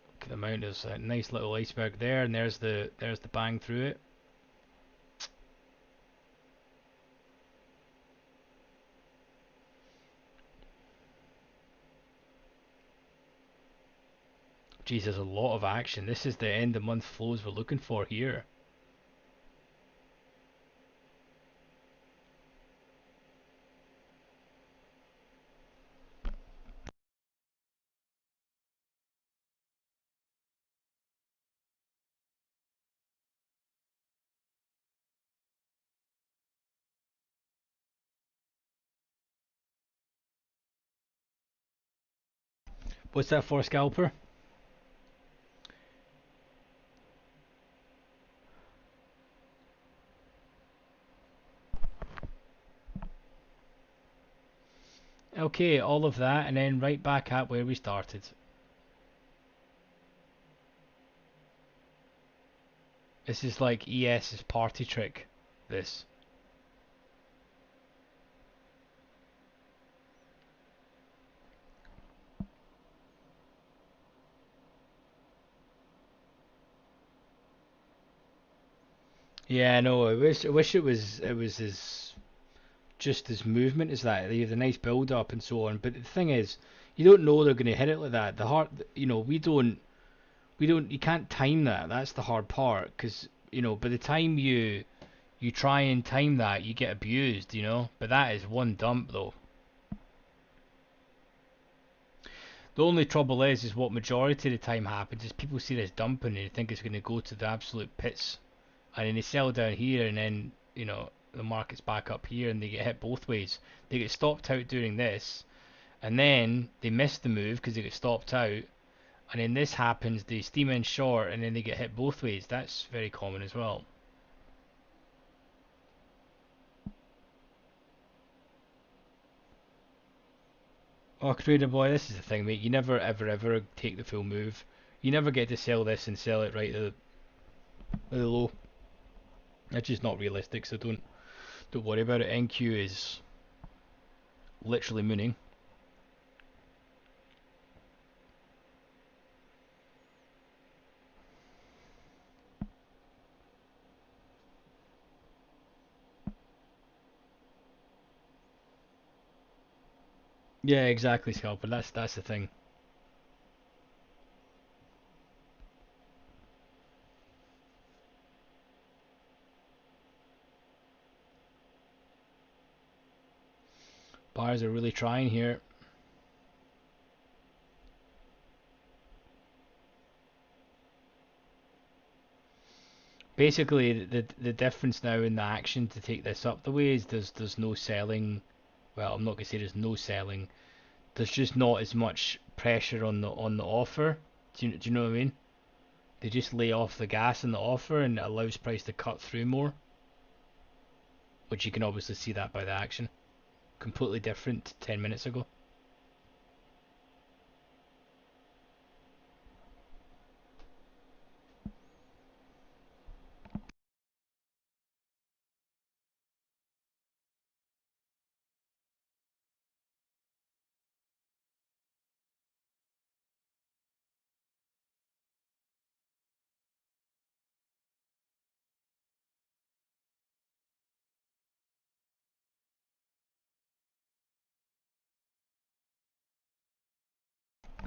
look at the amount. There's a nice little iceberg there, and there's the bang through it. Geez, there's a lot of action. This is the end of month flows we're looking for here. What's that for, scalper? Okay, all of that, and then right back at where we started. This is like ES's party trick. This. Yeah, no, I wish it was as just as movement as that. They have a nice build up and so on. But the thing is, you don't know they're going to hit it like that. The hard, you can't time that. That's the hard part, because by the time you try and time that, you get abused. But that is one dump though. The only trouble is what majority of the time happens is people see this dumping and they think it's going to go to the absolute pits, and then they sell down here, and then the market's back up here and they get hit both ways. They get stopped out during this, and then they miss the move because they get stopped out, and then this happens, they steam in short, and then they get hit both ways. That's very common as well. Oh, Trader Boy, this is the thing, mate. You never, ever, ever take the full move. You never get to sell this and sell it right at the low. That's just not realistic, so don't worry about it. NQ is literally mooning. Yeah, exactly, Scalper. That's the thing. Buyers are really trying here. Basically, the difference now in the action to take this up the way is there's no selling. Well, I'm not gonna say there's no selling. There's just not as much pressure on the offer. Do you know what I mean? They just lay off the gas in the offer and it allows price to cut through more, which you can obviously see that by the action. Completely different 10 minutes ago.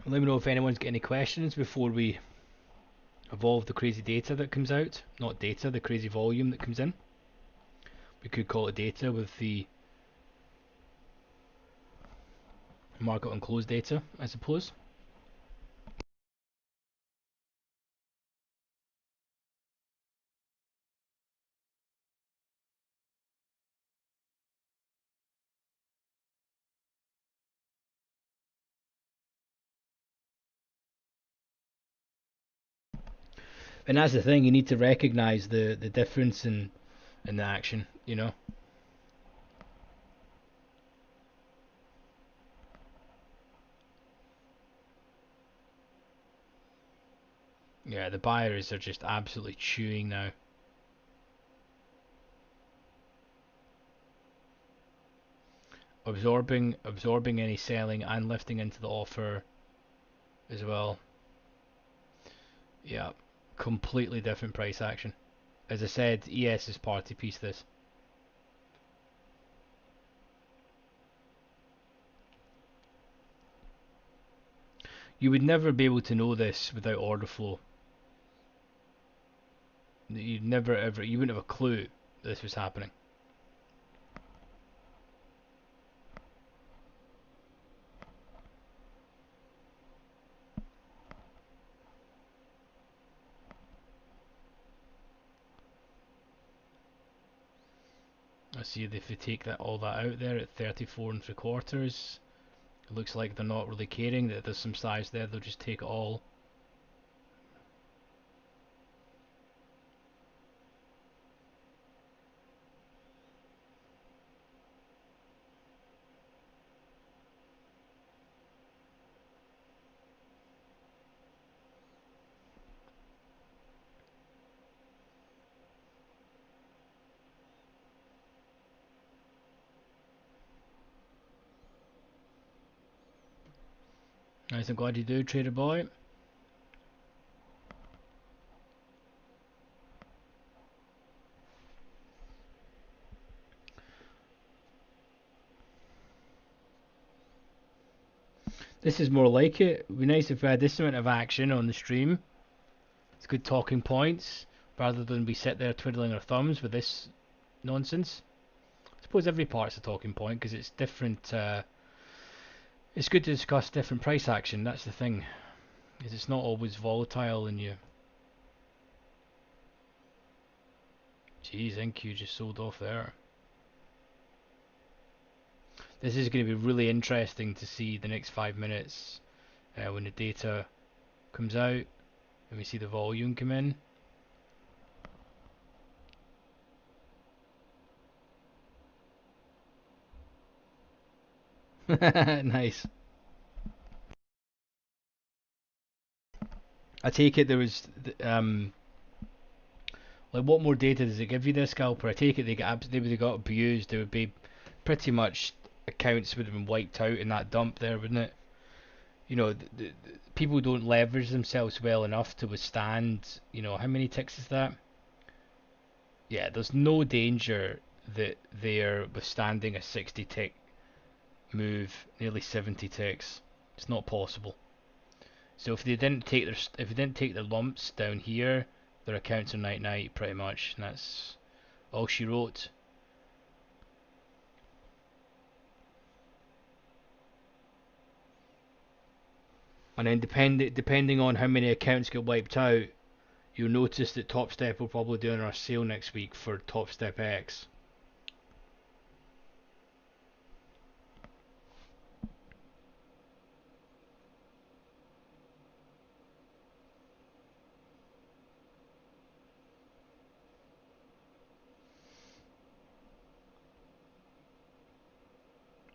Let me know if anyone's got any questions before we evolve the crazy data that comes out. Not data, the crazy volume that comes in. We could call it data with the market on close data, I suppose. And that's the thing, you need to recognize the difference in the action, you know. Yeah, the buyers are just absolutely chewing now. Absorbing any selling and lifting into the offer as well. Yeah, completely different price action. As I said, ES is party piece this. You would never be able to know this without order flow. You'd never ever, you wouldn't have a clue this was happening. I see if they take all that out there at 34 and 3/4, it looks like they're not really caring that there's some size there. They'll just take it all. Nice, I'm glad you do, Trader Boy. This is more like it. It'd be nice if we had this amount of action on the stream. It's good talking points, rather than we sit there twiddling our thumbs with this nonsense. I suppose every part's a talking point because it's different. It's good to discuss different price action. That's the thing, is it's not always volatile and you. Jeez, NQ just sold off there. This is going to be really interesting to see the next 5 minutes when the data comes out and we see the volume come in. Nice. I take it there was like, what more data does it give you, this scalper? I take it they would have got abused. There would be pretty much accounts would have been wiped out in that dump there, wouldn't it? The people don't leverage themselves well enough to withstand. How many ticks is that? Yeah, there's no danger that they're withstanding a 60 tick move, nearly 70 ticks. It's not possible. So if they didn't take their lumps down here, their accounts are night night pretty much, and that's all she wrote. And then depending on how many accounts get wiped out, you'll notice that Top Step will probably do another sale next week for Top Step X.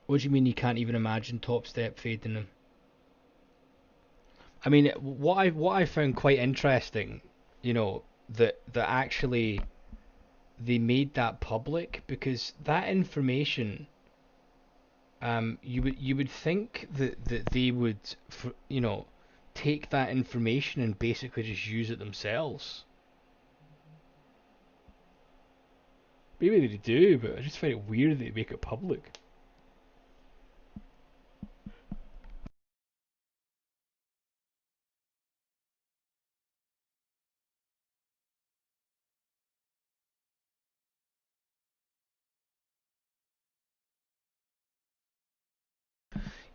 What do you mean you can't even imagine Top Step fading them? I mean, what I found quite interesting, that actually they made that public, because that information, you would think that they would, take that information and basically just use it themselves. Maybe they do, but I just find it weird that they make it public.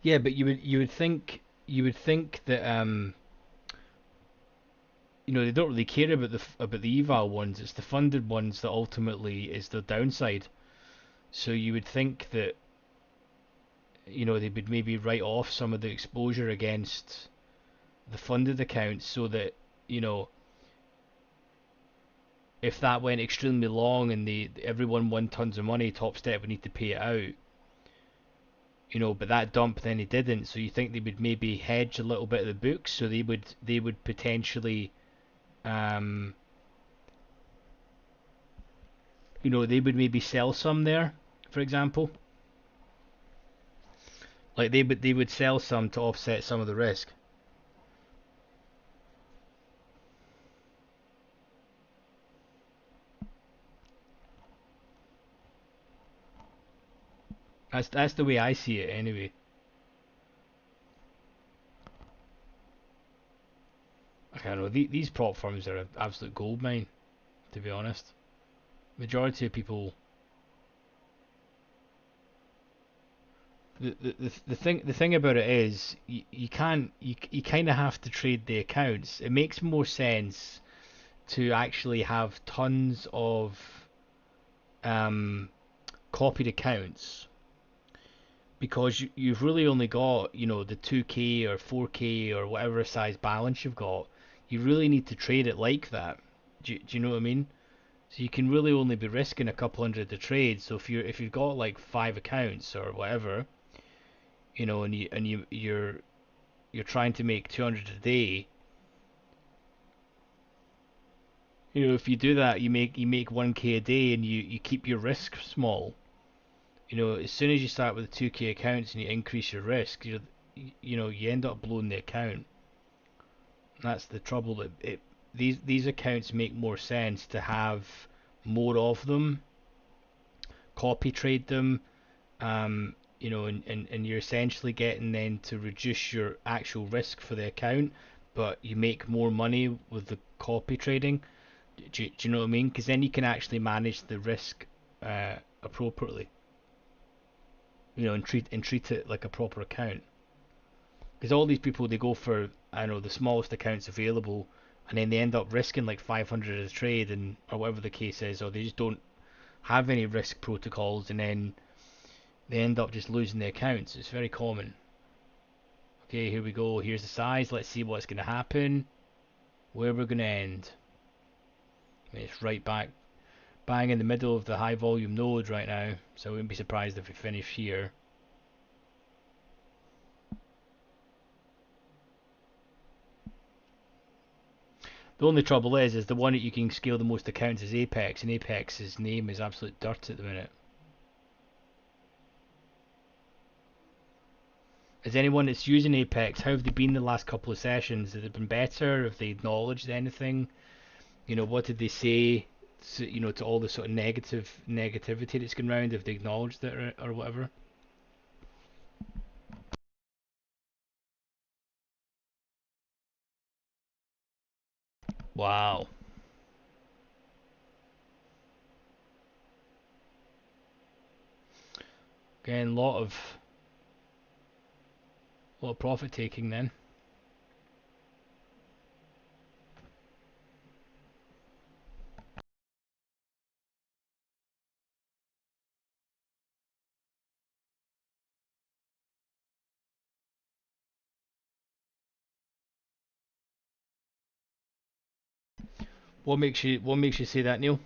Yeah, but you would think that they don't really care about the eval ones. It's the funded ones that ultimately is the downside. So you would think that they would maybe write off some of the exposure against the funded accounts, so that you know if that went extremely long and everyone won tons of money, Top Step would need to pay it out. But that dump then he didn't. So you think they would maybe hedge a little bit of the books, so they would potentially um they would maybe sell some there, for example. Like they would sell some to offset some of the risk. That's the way I see it anyway. I don't know. These prop firms are an absolute gold mine, to be honest. Majority of people. The thing about it is you can't you kind of have to trade the accounts. It makes more sense to actually have tons of um, copied accounts, because you've really only got the 2K or 4K or whatever size balance you've got. You really need to trade it like that. Do you know what I mean? So you can really only be risking a couple hundred to trade. So if you've got like 5 accounts or whatever, and you're trying to make 200 a day, if you do that, you make 1K a day, and you keep your risk small. As soon as you start with the 2K accounts and you increase your risk, you end up blowing the account. That's the trouble. These accounts make more sense to have more of them, copy trade them, and you're essentially getting then to reduce your actual risk for the account, but you make more money with the copy trading. Do you know what I mean? Because then you can actually manage the risk appropriately, and treat it like a proper account. Because all these people, they go for, I don't know, the smallest accounts available, and then they end up risking like 500 a trade, or whatever the case is, or they just don't have any risk protocols, and then they end up just losing the accounts. It's very common. Okay, here we go. Here's the size. Let's see what's going to happen. Where we're going to end. It's right back, bang in the middle of the high volume node right now. So I wouldn't be surprised if we finish here. The only trouble is the one that you can scale the most accounts is Apex, and Apex's name is absolute dirt at the minute. Is anyone that's using Apex, how have they been the last couple of sessions? Have they been better? Have they acknowledged anything? You know, what did they say? You know, to all the sort of negativity that's going around. Have they acknowledged it or whatever? Wow. Again, lot of profit taking then. What makes you say that, Neil?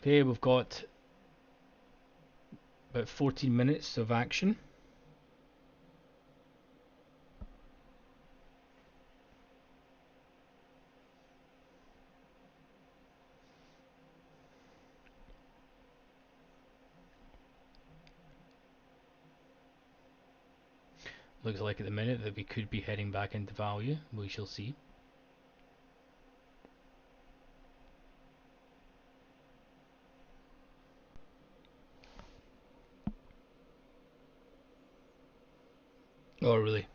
Okay, we've got about 14 minutes of action. Looks like at the minute that we could be heading back into value. We shall see. Oh, really?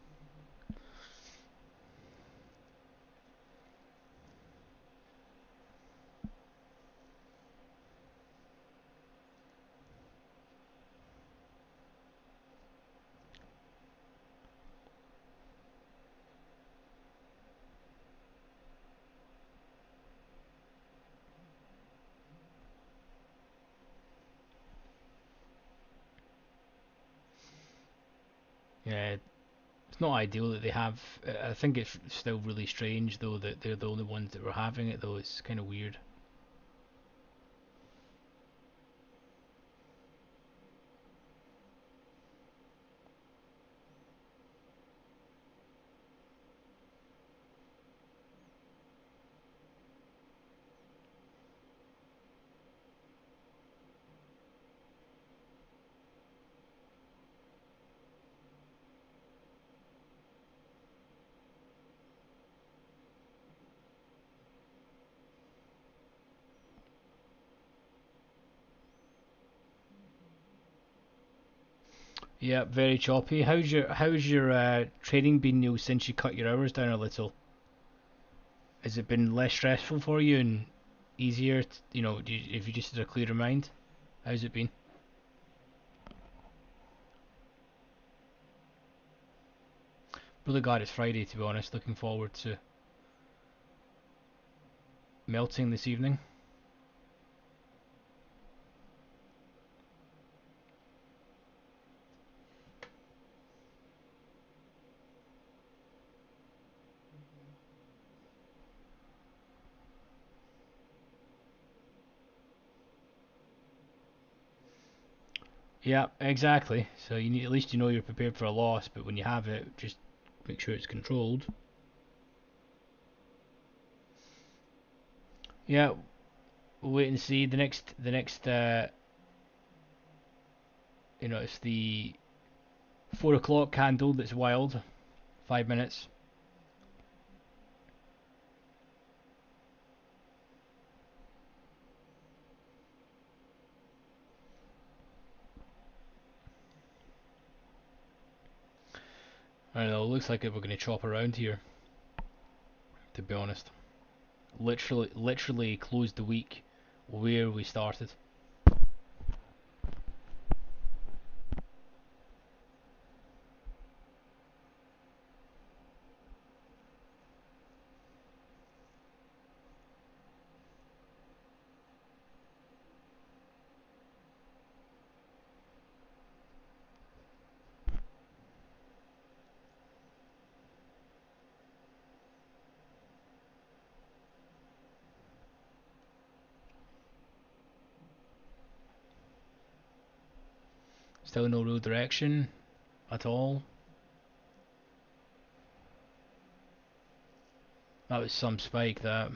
Yeah, it's not ideal that they have. I think it's still really strange though that they're the only ones that were having it though. It's kind of weird. Yeah, very choppy. How's your trading been, Neil, since you cut your hours down a little? Has it been less stressful for you and easier? If you just had a clearer mind, how's it been? Really glad it's Friday, to be honest. Looking forward to melting this evening. Yeah, exactly. So you need at least you know you're prepared for a loss, but when you have it, just make sure it's controlled. Yeah, we'll wait and see. It's the 4 o'clock candle that's wild. 5 minutes. I don't know. Looks like we're going to chop around here. To be honest, literally closed the week where we started. Still no real direction at all. That was some spike, that.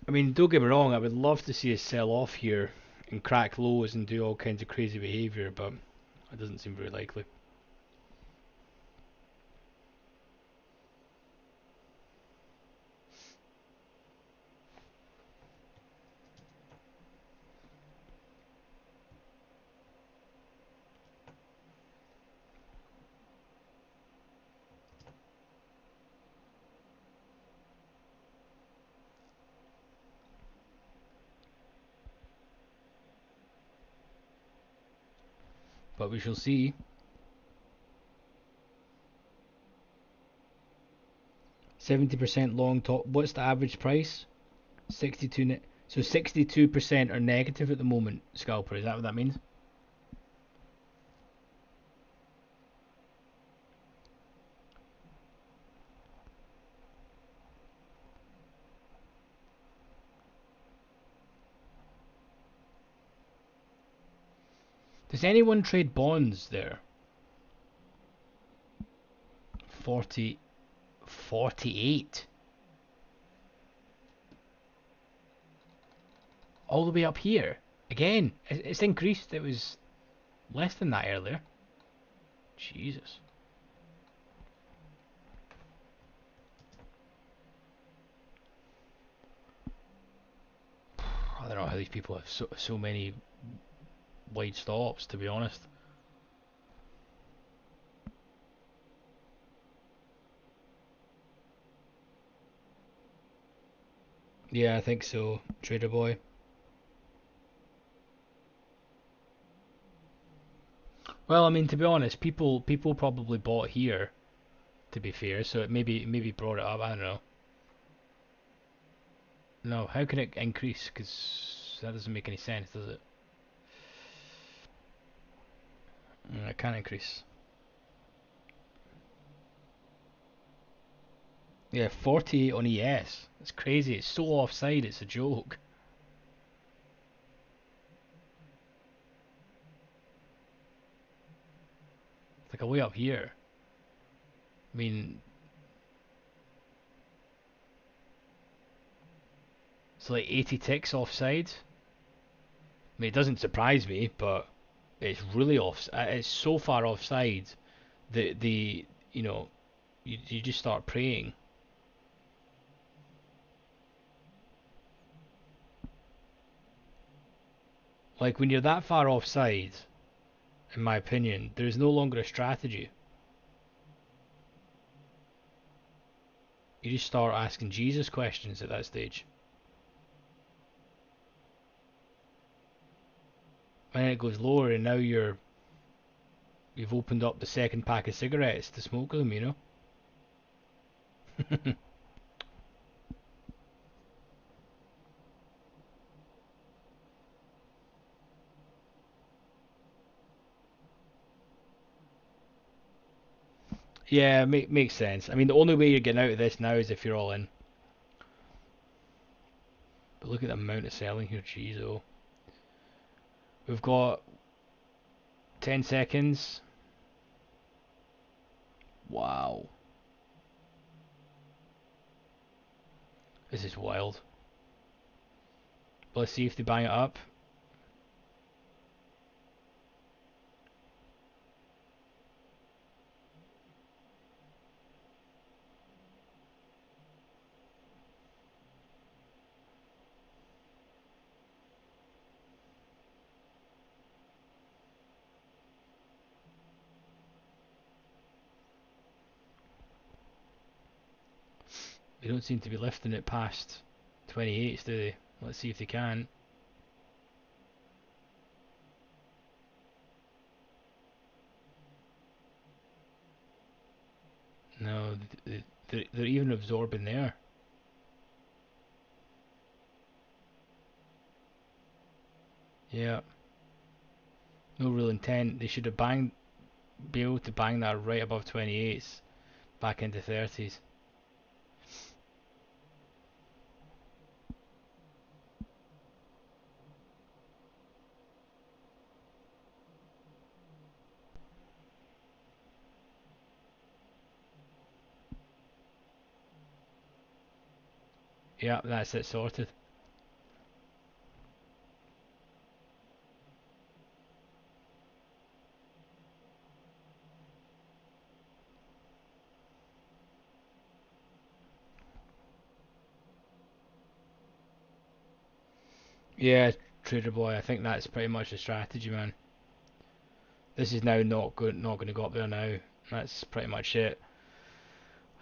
I mean, don't get me wrong, I would love to see us sell off here and crack lows and do all kinds of crazy behaviour, but it doesn't seem very likely. But we shall see. 70% long top. What's the average price? 62. So 62% are negative at the moment, scalper. Is that what that means? Does anyone trade bonds there? 40, 48. All the way up here. Again, it's increased. It was less than that earlier. Jesus. I don't know how these people have so many wide stops, to be honest. Yeah, I think so, Trader Boy. Well, I mean, to be honest, people probably bought here, to be fair, so it maybe brought it up. I don't know. No, how can it increase? Because that doesn't make any sense, does it? It can't increase. Yeah, 48 on ES. It's crazy. It's so offside. It's a joke. It's like a way up here. I mean, it's like 80 ticks offside. I mean, it doesn't surprise me, but it's really off. It's so far offside that you know you just start praying. Like when you're that far offside, in my opinion, there is no longer a strategy. You just start asking Jesus questions at that stage. And then it goes lower, and now you've opened up the second pack of cigarettes to smoke them, you know. Yeah, makes sense. I mean, the only way you're getting out of this now is if you're all in. But look at the amount of selling here, jeez, oh. We've got 10 seconds. Wow. This is wild. Let's see if they bang it up. They don't seem to be lifting it past 28s, do they? Let's see if they can. No, they're even absorbing there. Yeah, no real intent. They should have be able to bang that right above 28s, back into 30s. Yeah, that's it sorted. Yeah, Trader Boy, I think that's pretty much the strategy, man. This is now not going to go up there now. That's pretty much it.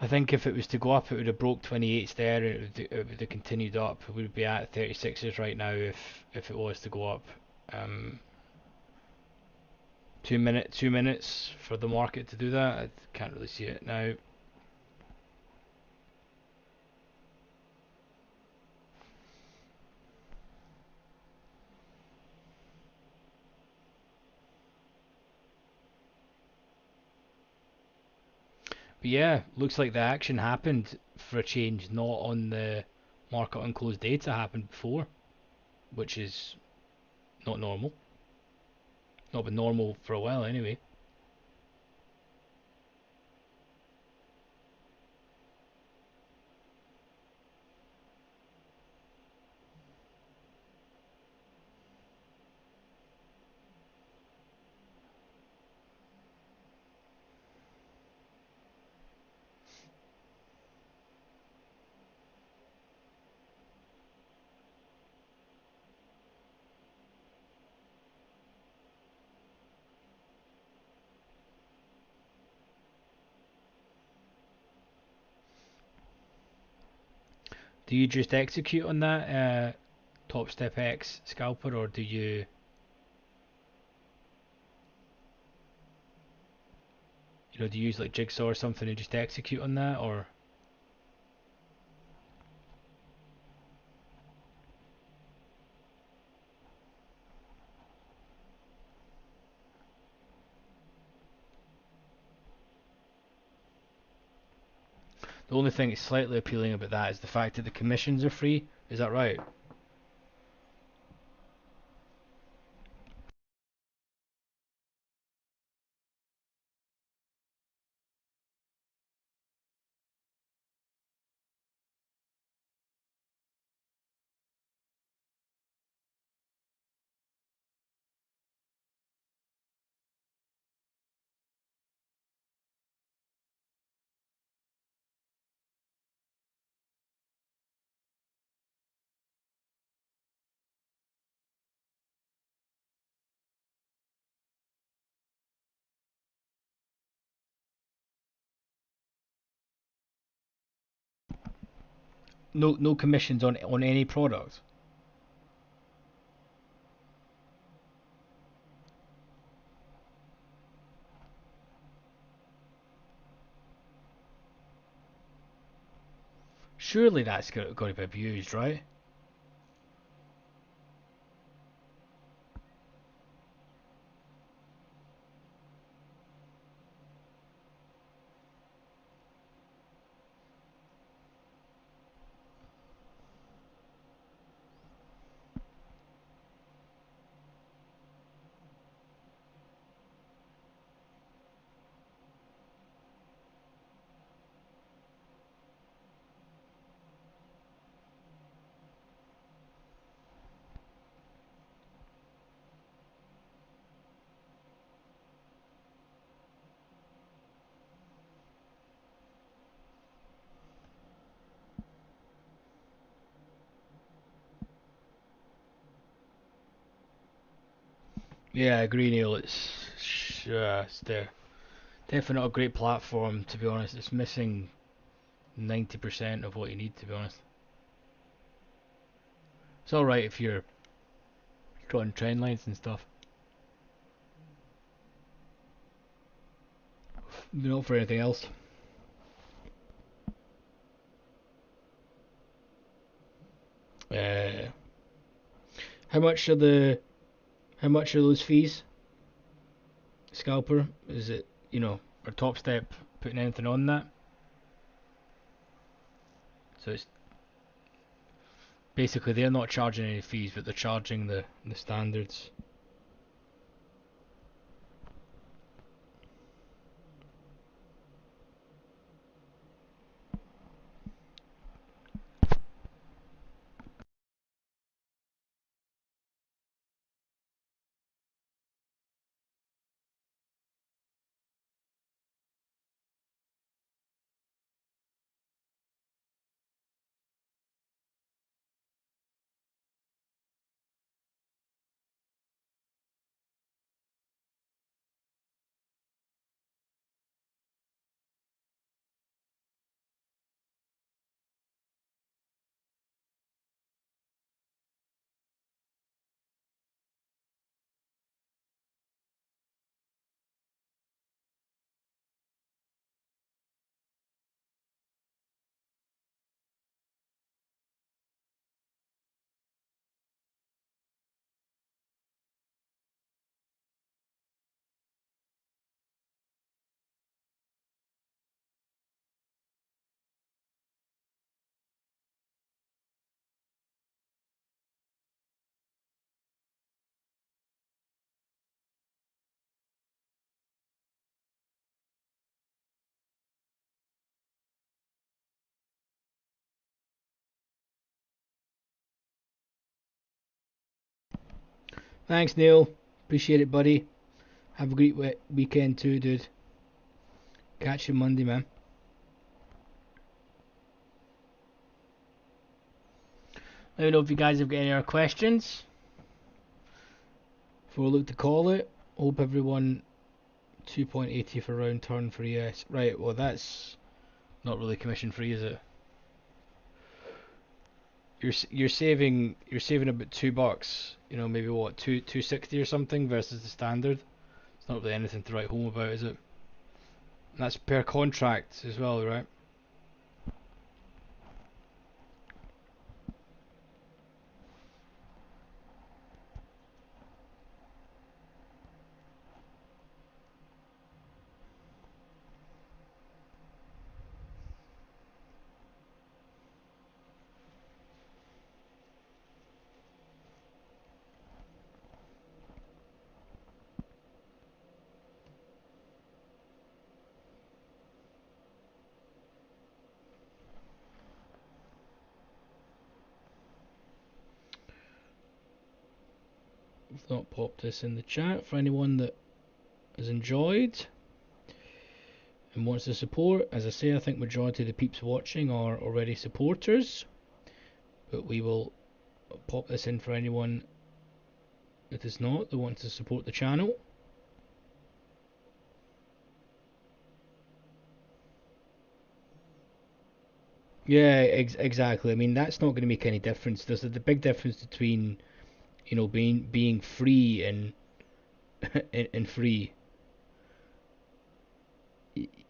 I think if it was to go up, it would have broke 28s there, and it would have continued up. We would be at 36s right now if it was to go up. Um, 2 minutes for the market to do that. I can't really see it now. But yeah, looks like the action happened for a change, not on the market on closed data happened before, which is not normal. Not been normal for a while anyway. Do you just execute on that top step X scalper, or do you use like Jigsaw or something and just execute on that, or the only thing that's slightly appealing about that is the fact that the commissions are free. Is that right? No commissions on any product. Surely that's got to be abused, right? Yeah, I agree, Neil. It's definitely not a great platform, to be honest. It's missing 90% of what you need, to be honest. It's alright if you're drawing trend lines and stuff. Not for anything else. Uh, how much are those fees? Scalper? Is it, or Top Step putting anything on that? So it's basically they're not charging any fees, but they're charging the standards. Thanks, Neil. Appreciate it, buddy. Have a great weekend too, dude. Catch you Monday, man. Let me know if you guys have got any other questions before we look to call it. Hope everyone 2.80 for round turn for ES. Right, well that's not really commission free, is it? You're saving about $2. Maybe what, 260 or something versus the standard. It's not really anything to write home about, is it? And that's per contract as well, right? I've not popped this in the chat for anyone that has enjoyed and wants to support. As I say, I think majority of the peeps watching are already supporters, but we will pop this in for anyone that is not, that wants to support the channel. Yeah, exactly. I mean, that's not going to make any difference. There's the big difference between, being free and and free.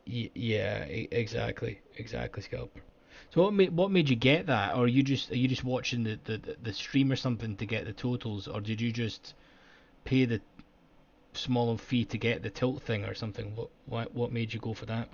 Yeah, exactly, Scalper. So what made you get that, or are you just watching the stream or something to get the totals, or did you just pay the small fee to get the tilt thing or something? What made you go for that?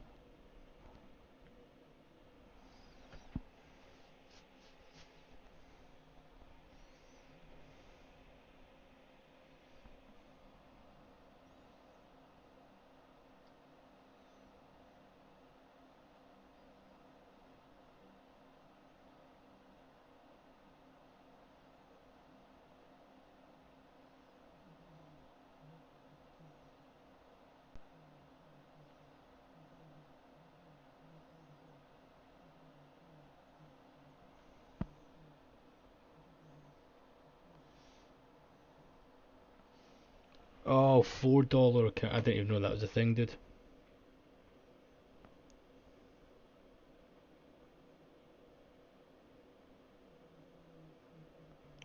Oh, $4 account. I didn't even know that was a thing, dude.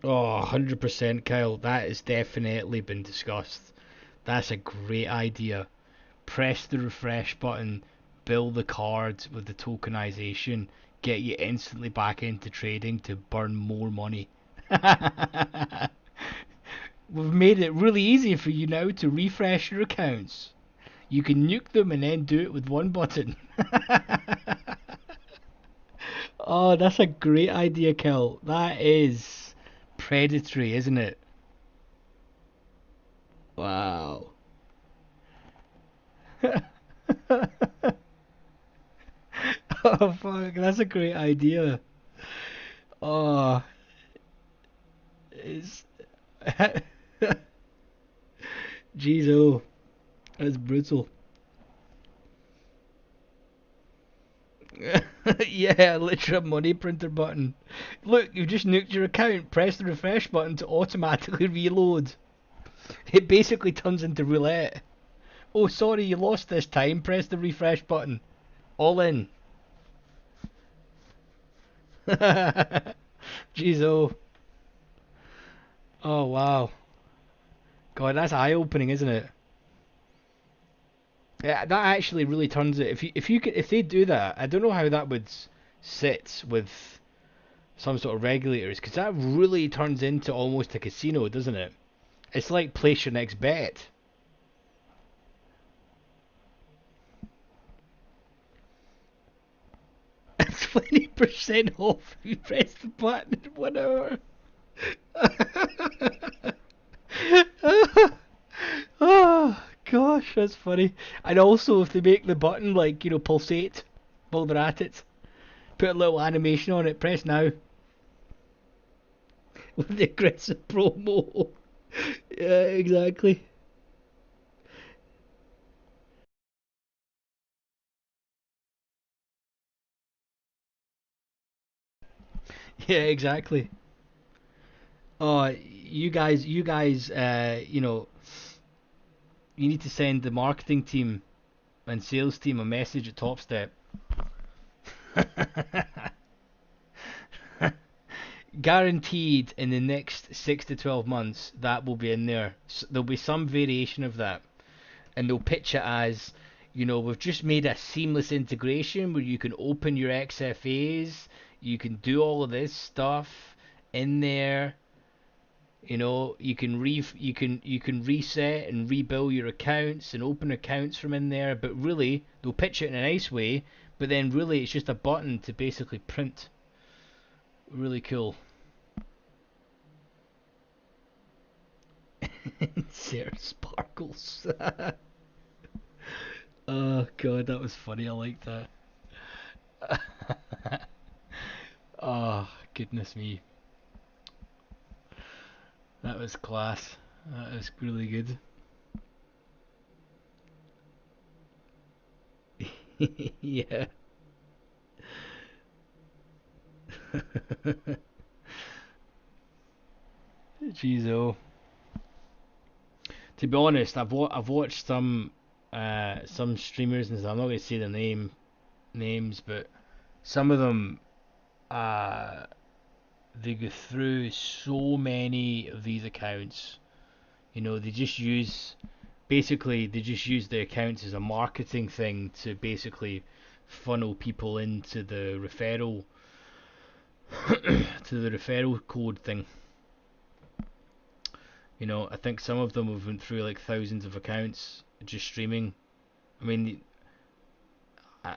Oh, 100% Kyle. That has definitely been discussed. That's a great idea. Press the refresh button, build the cards with the tokenization, get you instantly back into trading to burn more money. We've made it really easy for you now to refresh your accounts. You can nuke them and then do it with one button. Oh, that's a great idea, Kel. That is predatory, isn't it? Wow. Oh fuck, that's a great idea. Oh, it's jeez, oh, that's brutal. Yeah, literally a money printer button. Look, you've just nuked your account. Press the refresh button to automatically reload. It basically turns into roulette. Oh, sorry, you lost this time. Press the refresh button. All in. Jeez, oh. Oh, wow. God, that's eye-opening, isn't it? Yeah, that actually really turns it. If they do that, I don't know how that would sit with some sort of regulators, because that really turns into almost a casino, doesn't it? It's like place your next bet. 20% off if you press the button in 1 hour. Oh gosh, that's funny. And also, if they make the button like pulsate while they're at it, put a little animation on it. Press now with the aggressive promo. Yeah, exactly. Yeah, exactly. Oh, you guys, you need to send the marketing team and sales team a message at Top Step. Guaranteed in the next 6 to 12 months that will be in there. There'll be some variation of that, and they'll pitch it as, we've just made a seamless integration where you can open your XFAs, you can do all of this stuff in there. You can reset and rebuild your accounts and open accounts from in there. But really, they'll pitch it in a nice way. But then really, it's just a button to basically print. Really cool. Insert sparkles. Oh god, that was funny. I like that. Oh goodness me, that was class. That was really good. Yeah. Jeez, oh. To be honest, I've watched some streamers and stuff. I'm not going to say their names, but some of them uh they go through so many of these accounts. They just use basically, they just use the accounts as a marketing thing to basically funnel people into the referral to the referral code thing. I think some of them have went through like thousands of accounts just streaming. I mean,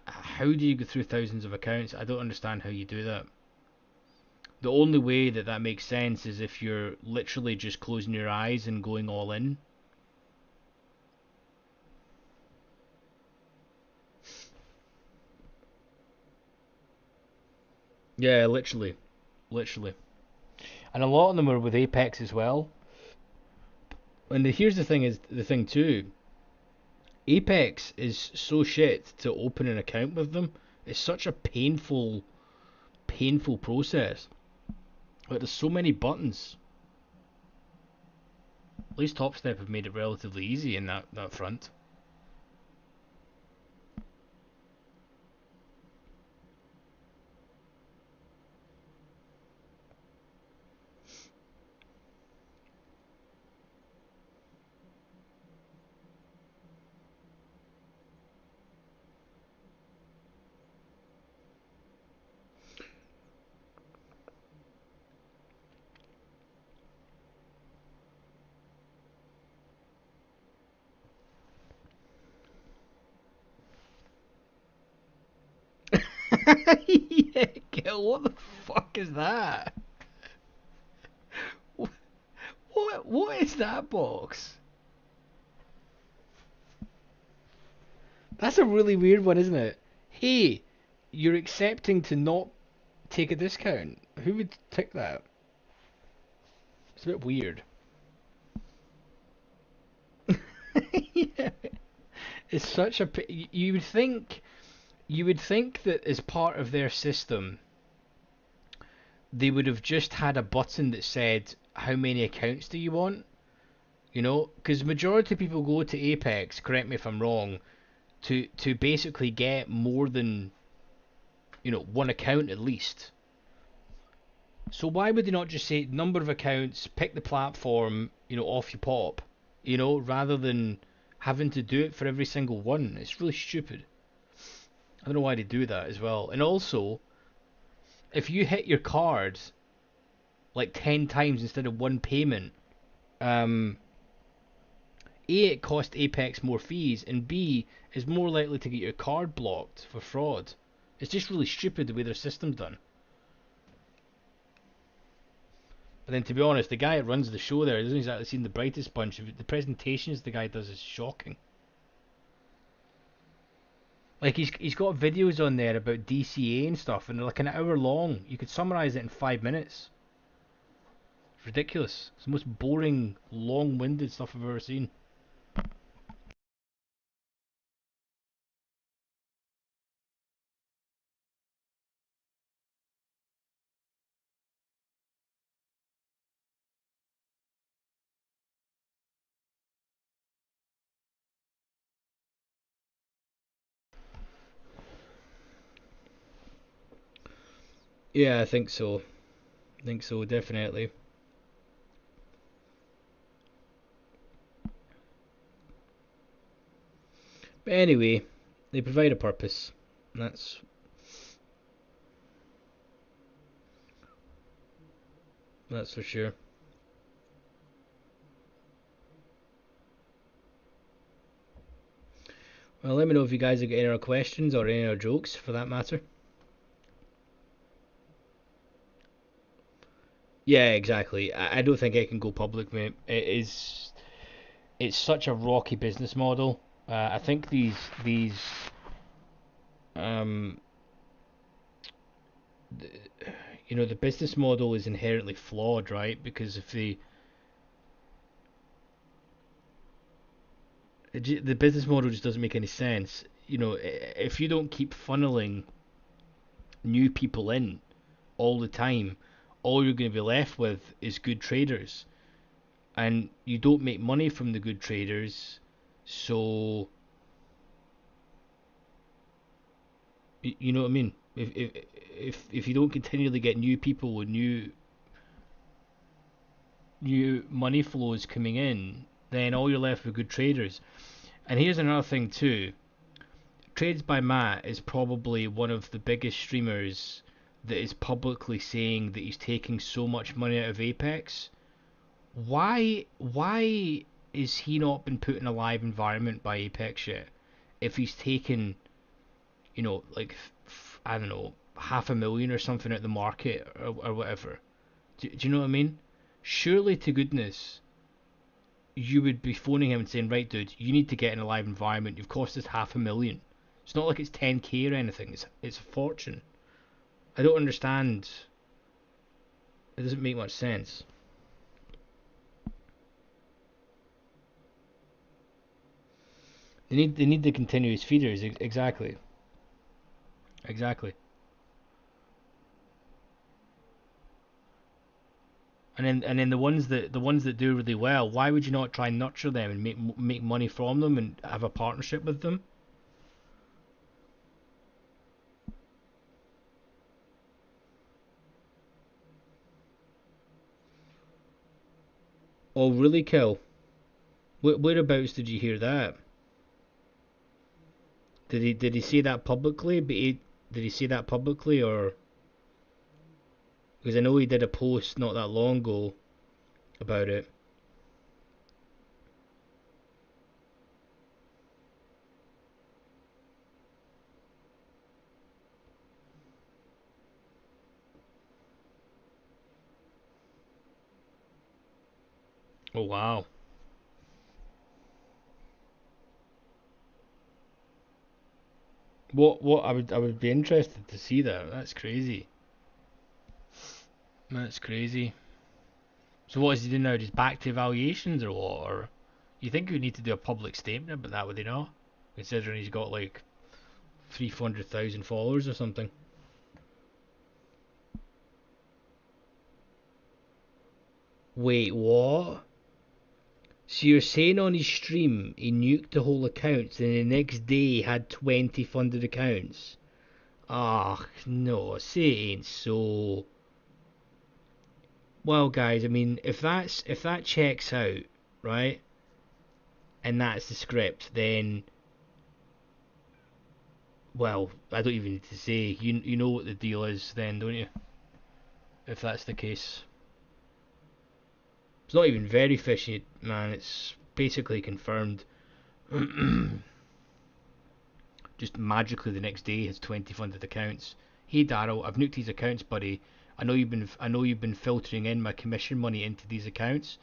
how do you go through thousands of accounts? I don't understand how you do that. The only way that that makes sense is if you're literally just closing your eyes and going all in. Yeah, literally. And a lot of them are with Apex as well. And here's the thing too. Apex is so shit to open an account with them. It's such a painful process. Like there's so many buttons. At least Topstep have made it relatively easy in that front. Yeah, Gil, what the fuck is that? What is that box? That's a really weird one, isn't it? Hey, you're accepting to not take a discount. Who would tick that? It's a bit weird. Yeah. It's such a. You would think that as part of their system, they would have just had a button that said, "How many accounts do you want?" You know, because majority of people go to Apex. Correct me if I'm wrong. To basically get more than one account at least. So why would they not just say number of accounts, pick the platform, off you pop, rather than having to do it for every single one? It's really stupid. I don't know why they do that as well. And also, if you hit your card like 10 times instead of one payment, um, A, it costs Apex more fees, and B, is more likely to get your card blocked for fraud. It's just really stupid the way their system's done. But then, to be honest, the guy that runs the show there doesn't exactly seem the brightest bunch. The presentations the guy does is shocking. Like he's got videos on there about DCA and stuff, and they're like an hour long. You could summarize it in 5 minutes. It's ridiculous. It's the most boring, long-winded stuff I've ever seen. Yeah, I think so. I think so, definitely. But anyway, they provide a purpose. That's for sure. Well, let me know if you guys have got any other questions or any other jokes for that matter. Yeah, exactly. I don't think it can go public, mate. It's such a rocky business model. I think these um the business model is inherently flawed, right? Because if the business model just doesn't make any sense. If you don't keep funneling new people in all the time, all you're going to be left with is good traders, and you don't make money from the good traders. So you know what I mean. If you don't continually get new people with new money flows coming in, then all you're left with good traders. And here's another thing too. Trades by Matt is probably one of the biggest streamers that is publicly saying that he's taking so much money out of Apex. Why is he not been put in a live environment by Apex yet? If he's taken, like I don't know, 500,000 or something out the market or whatever. Do you know what I mean? Surely to goodness, you would be phoning him and saying, right, dude, you need to get in a live environment. You've cost us 500,000. It's not like it's 10k or anything. It's a fortune. I don't understand. It doesn't make much sense. They need the continuous feeders. Exactly. Exactly. And then the ones that do really well, why would you not try and nurture them and make money from them and have a partnership with them? Oh, really, Kel? Whereabouts did you hear that? Did he say that publicly? Did he say that publicly, or because I know he did a post not that long ago about it. Oh wow. What I would be interested to see that. That's crazy. That's crazy. So what is he doing now? Just back to evaluations or what? Or you think he would need to do a public statement about that, would he not? Considering he's got like 300,000 followers or something. Wait, what? So you're saying on his stream he nuked the whole accounts and the next day he had 20 funded accounts? Ah, no, say it ain't so. Well, guys, I mean, if that checks out, right, and that's the script, then well, I don't even need to say. You know what the deal is, then, don't you? If that's the case, it's not even very fishy, man. It's basically confirmed. Just magically the next day has 20 funded accounts. Hey Daryl, I've nuked these accounts, buddy. I know you've been filtering in my commission money into these accounts.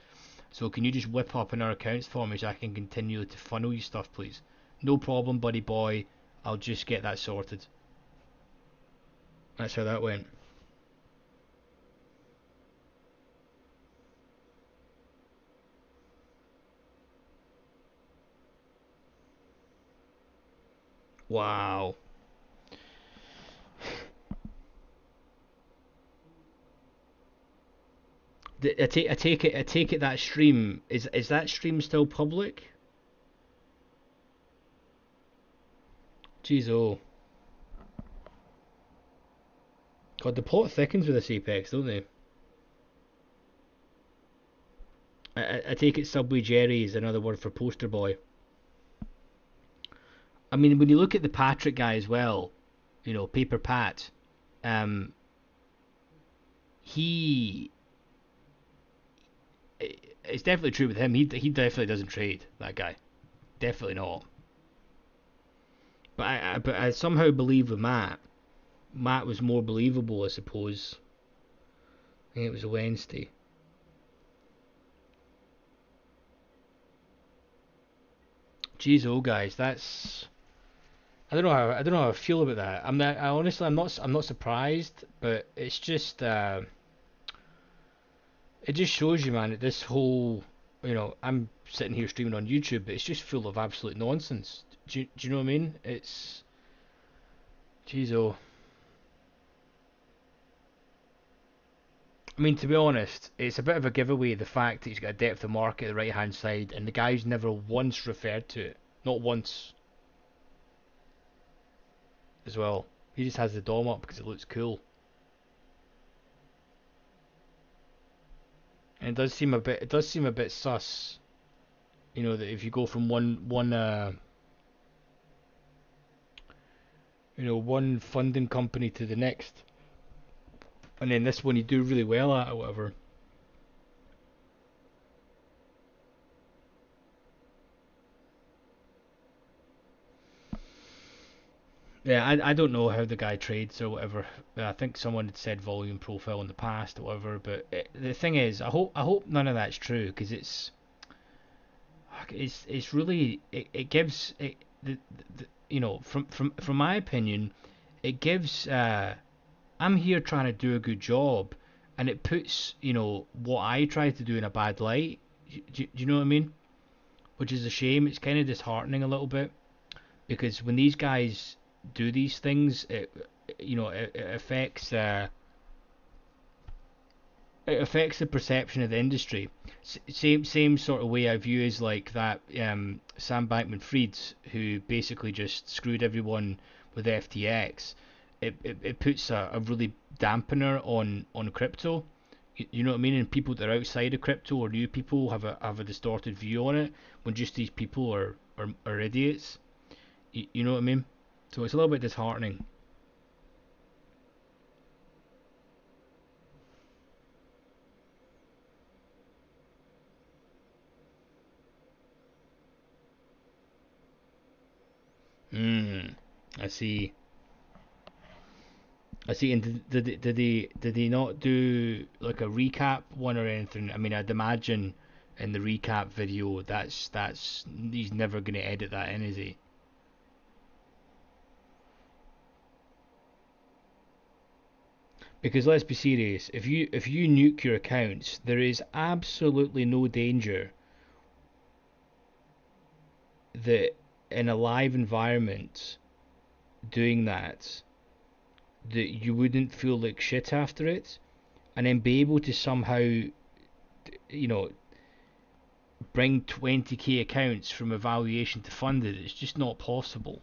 So can you just whip up in our accounts for me so I can continue to funnel you stuff, please? No problem, buddy boy. I'll just get that sorted. That's how that went. Wow. I take it that stream is that stream still public? Jeez oh. God, the plot thickens with this Apex, don't they? I take it Subway Jerry is another word for poster boy. I mean, when you look at the Patrick guy as well, you know, Paper Pat, um, he it's definitely true with him. He definitely doesn't trade, that guy. Definitely not. But I somehow believe with Matt. Matt was more believable, I suppose. I think it was a Wednesday. Jeez, oh guys, that's I don't know how I feel about that. I honestly I'm not surprised, but it's just it just shows you, man, that this whole, you know, I'm sitting here streaming on YouTube, but it's just full of absolute nonsense. Do you know what I mean? It's, geez, oh. I mean, to be honest, it's a bit of a giveaway the fact that he's got a depth of market at the right hand side, and the guy's never once referred to it. Not once, as well. He just has the dom up because it looks cool. And it does seem a bit sus, you know, that if you go from one funding company to the next, and then this one you do really well at or whatever. Yeah, I don't know how the guy trades or whatever. I think someone had said volume profile in the past or whatever. But the thing is, I hope none of that's true because it's really it gives you know, from my opinion, it gives I'm here trying to do a good job, and it puts, you know, what I try to do in a bad light. Do you know what I mean? Which is a shame. It's kind of disheartening a little bit because when these guys do these things, it affects the perception of the industry. Same sort of way I view is like that Sam Bankman-Fried, who basically just screwed everyone with FTX. It puts a really dampener on crypto. You know what I mean? And people that are outside of crypto or new people have a distorted view on it when just these people are idiots. You know what I mean? So it's a little bit disheartening. Hmm. I see. I see. And did he not do like a recap one or anything? I mean, I'd imagine in the recap video. That's he's never gonna edit that in, is he? Because let's be serious, if you nuke your accounts, there is absolutely no danger that in a live environment doing that you wouldn't feel like shit after it, and then be able to somehow, know, bring 20k accounts from evaluation to funded. It's just not possible.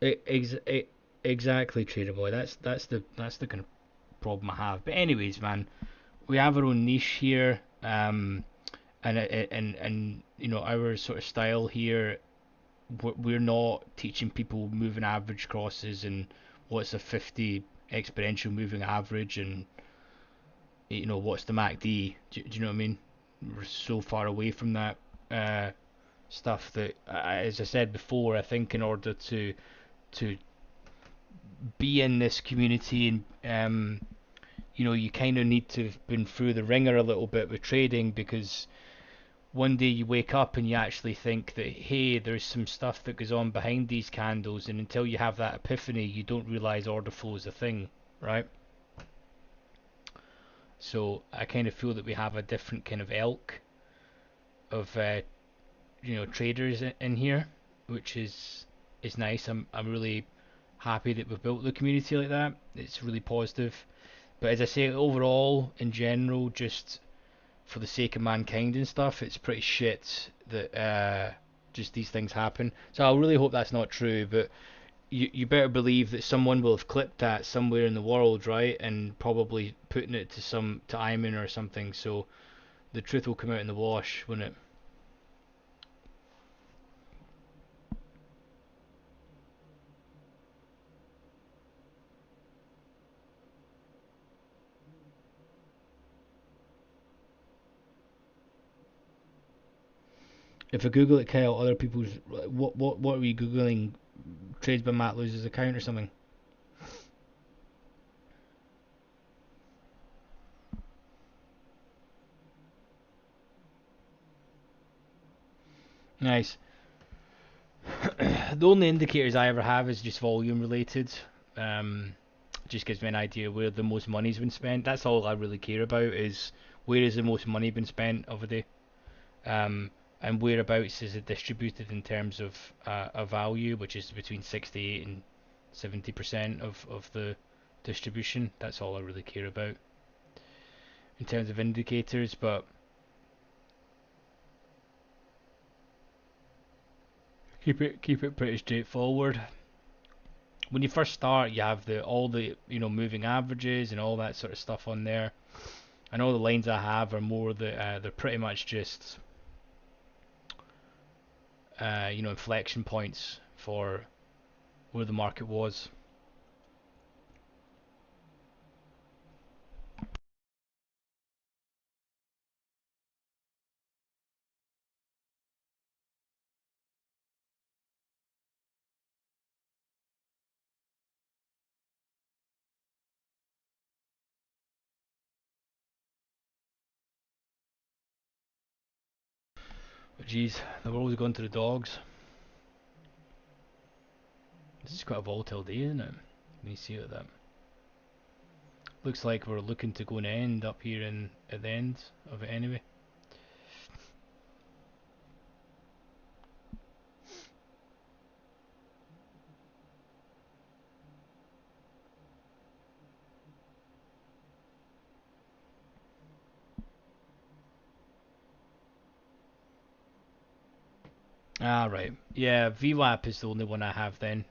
Ex- exactly, Trader Boy. That's the kind of problem I have. But anyways, man, we have our own niche here, and our sort of style here. We're not teaching people moving average crosses and what's a 50 exponential moving average, and what's the MACD. Do you know what I mean? We're so far away from that stuff that, as I said before, I think in order to be in this community, and you kind of need to have been through the ringer a little bit with trading, because one day you wake up and you actually think that, hey, there's some stuff that goes on behind these candles, and until you have that epiphany, you don't realize order flow is a thing, right? So I kind of feel that we have a different kind of ilk of traders in here, which is nice. I'm really happy that we've built the community like that. It's really positive. But as I say, overall, in general, just for the sake of mankind and stuff, it's pretty shit that just these things happen. So I really hope that's not true, but you better believe that someone will have clipped that somewhere in the world, right? And probably putting it to Iman or something, so the truth will come out in the wash, won't it? If I Google it, Kyle, other people's what are we googling? Trades by Matt loses account or something? Nice. The only indicators I ever have is just volume related. Um, just gives me an idea where the most money's been spent. That's all I really care about, is where is the most money been spent of a day, um, and whereabouts is it distributed in terms of a value, which is between 68 and 70% of the distribution. That's all I really care about in terms of indicators. But keep it pretty straightforward. When you first start, you have the all the moving averages and all that sort of stuff on there, and all the lines I have are more the they're pretty much just inflection points for where the market was. But geez, the world's gone to the dogs. This is quite a volatile day, isn't it? When you see it, that looks like we're looking to go and end up here in at the end of it anyway. Ah, right. Yeah, VWAP is the only one I have then.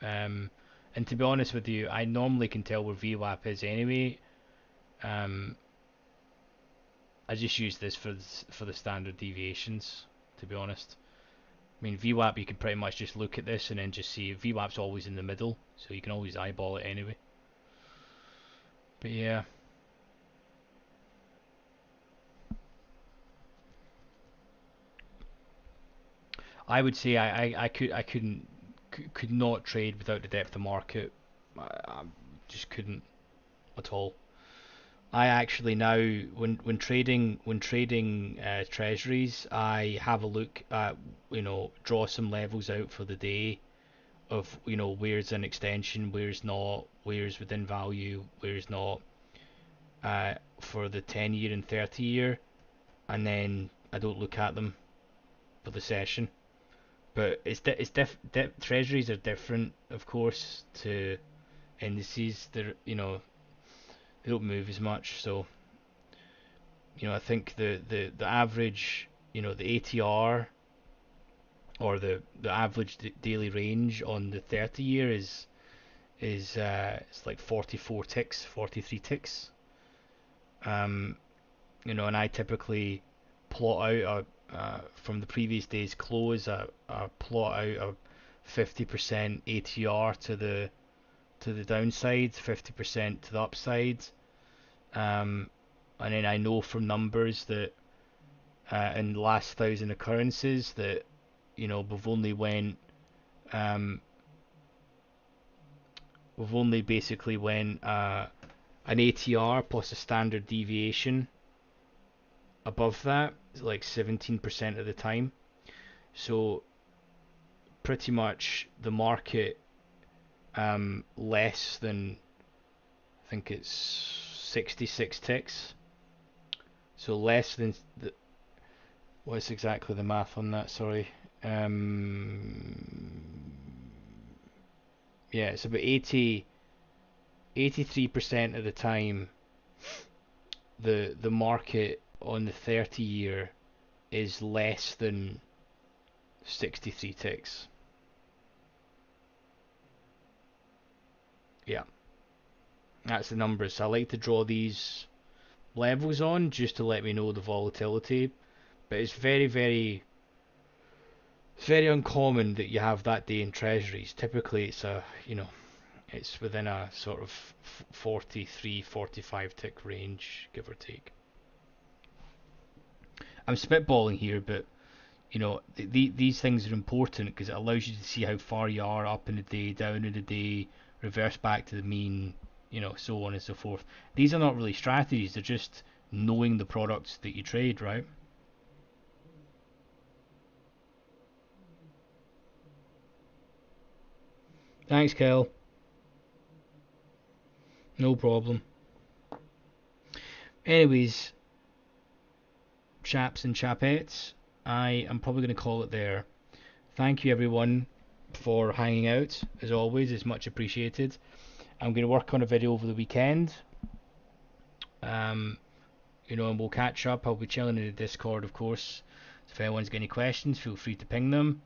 Um, and to be honest with you, I normally can tell where VWAP is anyway. Um, I just use this for the standard deviations, to be honest. I mean, VWAP, you can pretty much just look at this and then just see VWAP's always in the middle, so you can always eyeball it anyway. But yeah, I would say I couldn't. could not trade without the depth of market. I just couldn't at all. I actually now, when trading treasuries, I have a look at, draw some levels out for the day of, where's an extension, where's not, where's within value, where's not, for the 10 year and 30 year, and then I don't look at them for the session. But treasuries are different, of course, to indices. They don't move as much, so I think the average, the ATR, or the average daily range on the 30 year is it's like 44 ticks, 43 ticks. Um, and I typically plot out from the previous day's close, I plot out a 50% ATR to the downside, 50% to the upside. And then I know from numbers that in the last 1,000 occurrences that we've only went we've only basically went an ATR plus a standard deviation above that, like 17% of the time. So pretty much the market, less than, I think it's 66 ticks. So less than what's exactly the math on that? Sorry. Yeah, it's about 83% of the time the market on the 30 year is less than 63 ticks. Yeah, that's the numbers. So I like to draw these levels on just to let me know the volatility, but it's very uncommon that you have that day in treasuries. Typically it's within a sort of 43, 45 tick range, give or take. I'm spitballing here, but these things are important because it allows you to see how far you are up in the day, down in the day, reverse back to the mean, so on and so forth. These are not really strategies, they're just knowing the products that you trade, right? Thanks, Kel. No problem. Anyways, chaps and chapettes, I am probably going to call it there. Thank you, everyone, for hanging out. As always, it's much appreciated. I'm going to work on a video over the weekend. And we'll catch up. I'll be chilling in the Discord, of course. So if anyone's got any questions, feel free to ping them.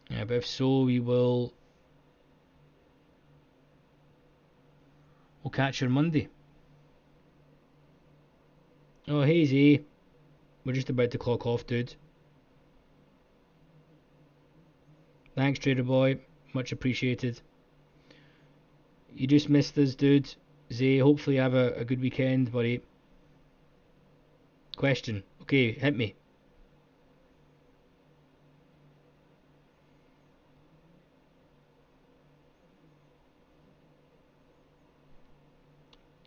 Yeah, but if so, we'll catch you on Monday. Oh, hey Z, we're just about to clock off, dude. Thanks, Trader Boy, much appreciated. You just missed us, dude. Z, hopefully you have a good weekend, buddy. Question. Okay, hit me.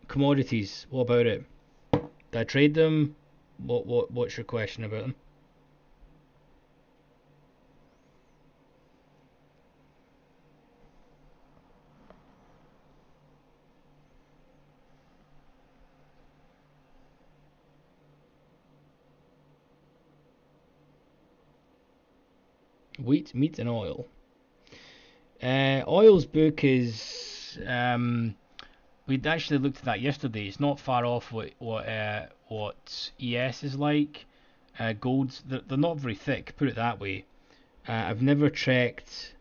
Commodities, what about it? Did I trade them? What's your question about them? Wheat, meat, and oil. Oil's book is we'd actually looked at that yesterday. It's not far off what ES is like. Gold's they're not very thick. Put it that way. I've never checked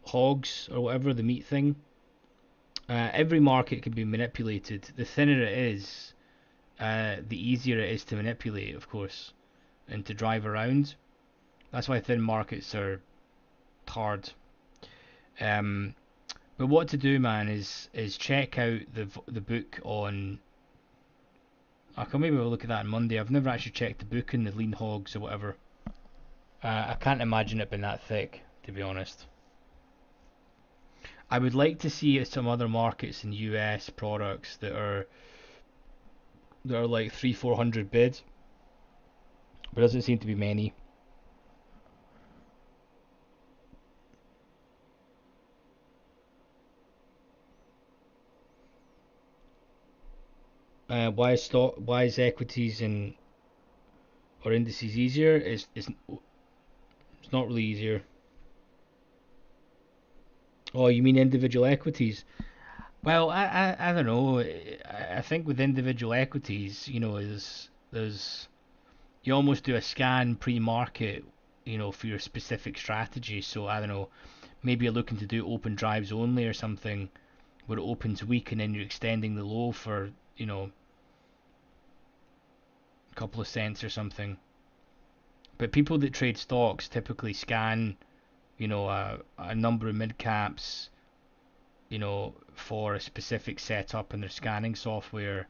hogs or whatever, the meat thing. Every market can be manipulated. The thinner it is, the easier it is to manipulate, of course, and to drive around. That's why thin markets are hard. But what to do, man, is check out the book on I can maybe have a look at that on Monday. I've never actually checked the book in the lean hogs or whatever. I can't imagine it being that thick, to be honest. I would like to see some other markets in US products that are like 300-400 bids, but doesn't seem to be many. Why is equities and or indices easier? It's not really easier. Oh, you mean individual equities? Well, I don't know. I think with individual equities, there's you almost do a scan pre-market, for your specific strategy. So I don't know, maybe you're looking to do open drives only or something, where it opens weak and then you're extending the low for a couple of cents or something. But people that trade stocks typically scan, a number of mid caps, for a specific setup in their scanning software,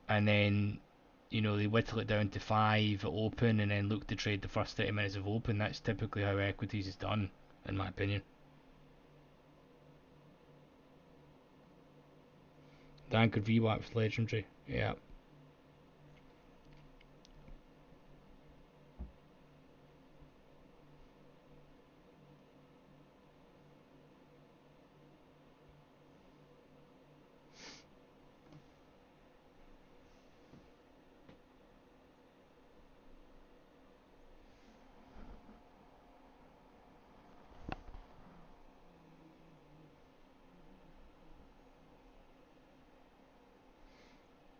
and then they whittle it down to five at open, and then look to trade the first 30 minutes of open. That's typically how equities is done, in my opinion. The anchored VWAP's legendary. Yeah.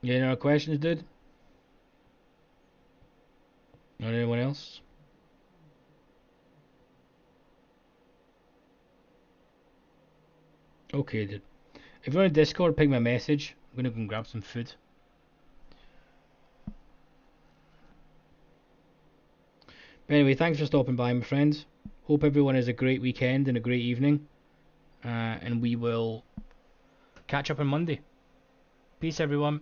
Yeah, any other questions, dude? Not anyone else? Okay, dude. If you're on Discord, ping me a message. I'm gonna go and grab some food. But anyway, thanks for stopping by, my friends. Hope everyone has a great weekend and a great evening. And we will catch up on Monday. Peace, everyone.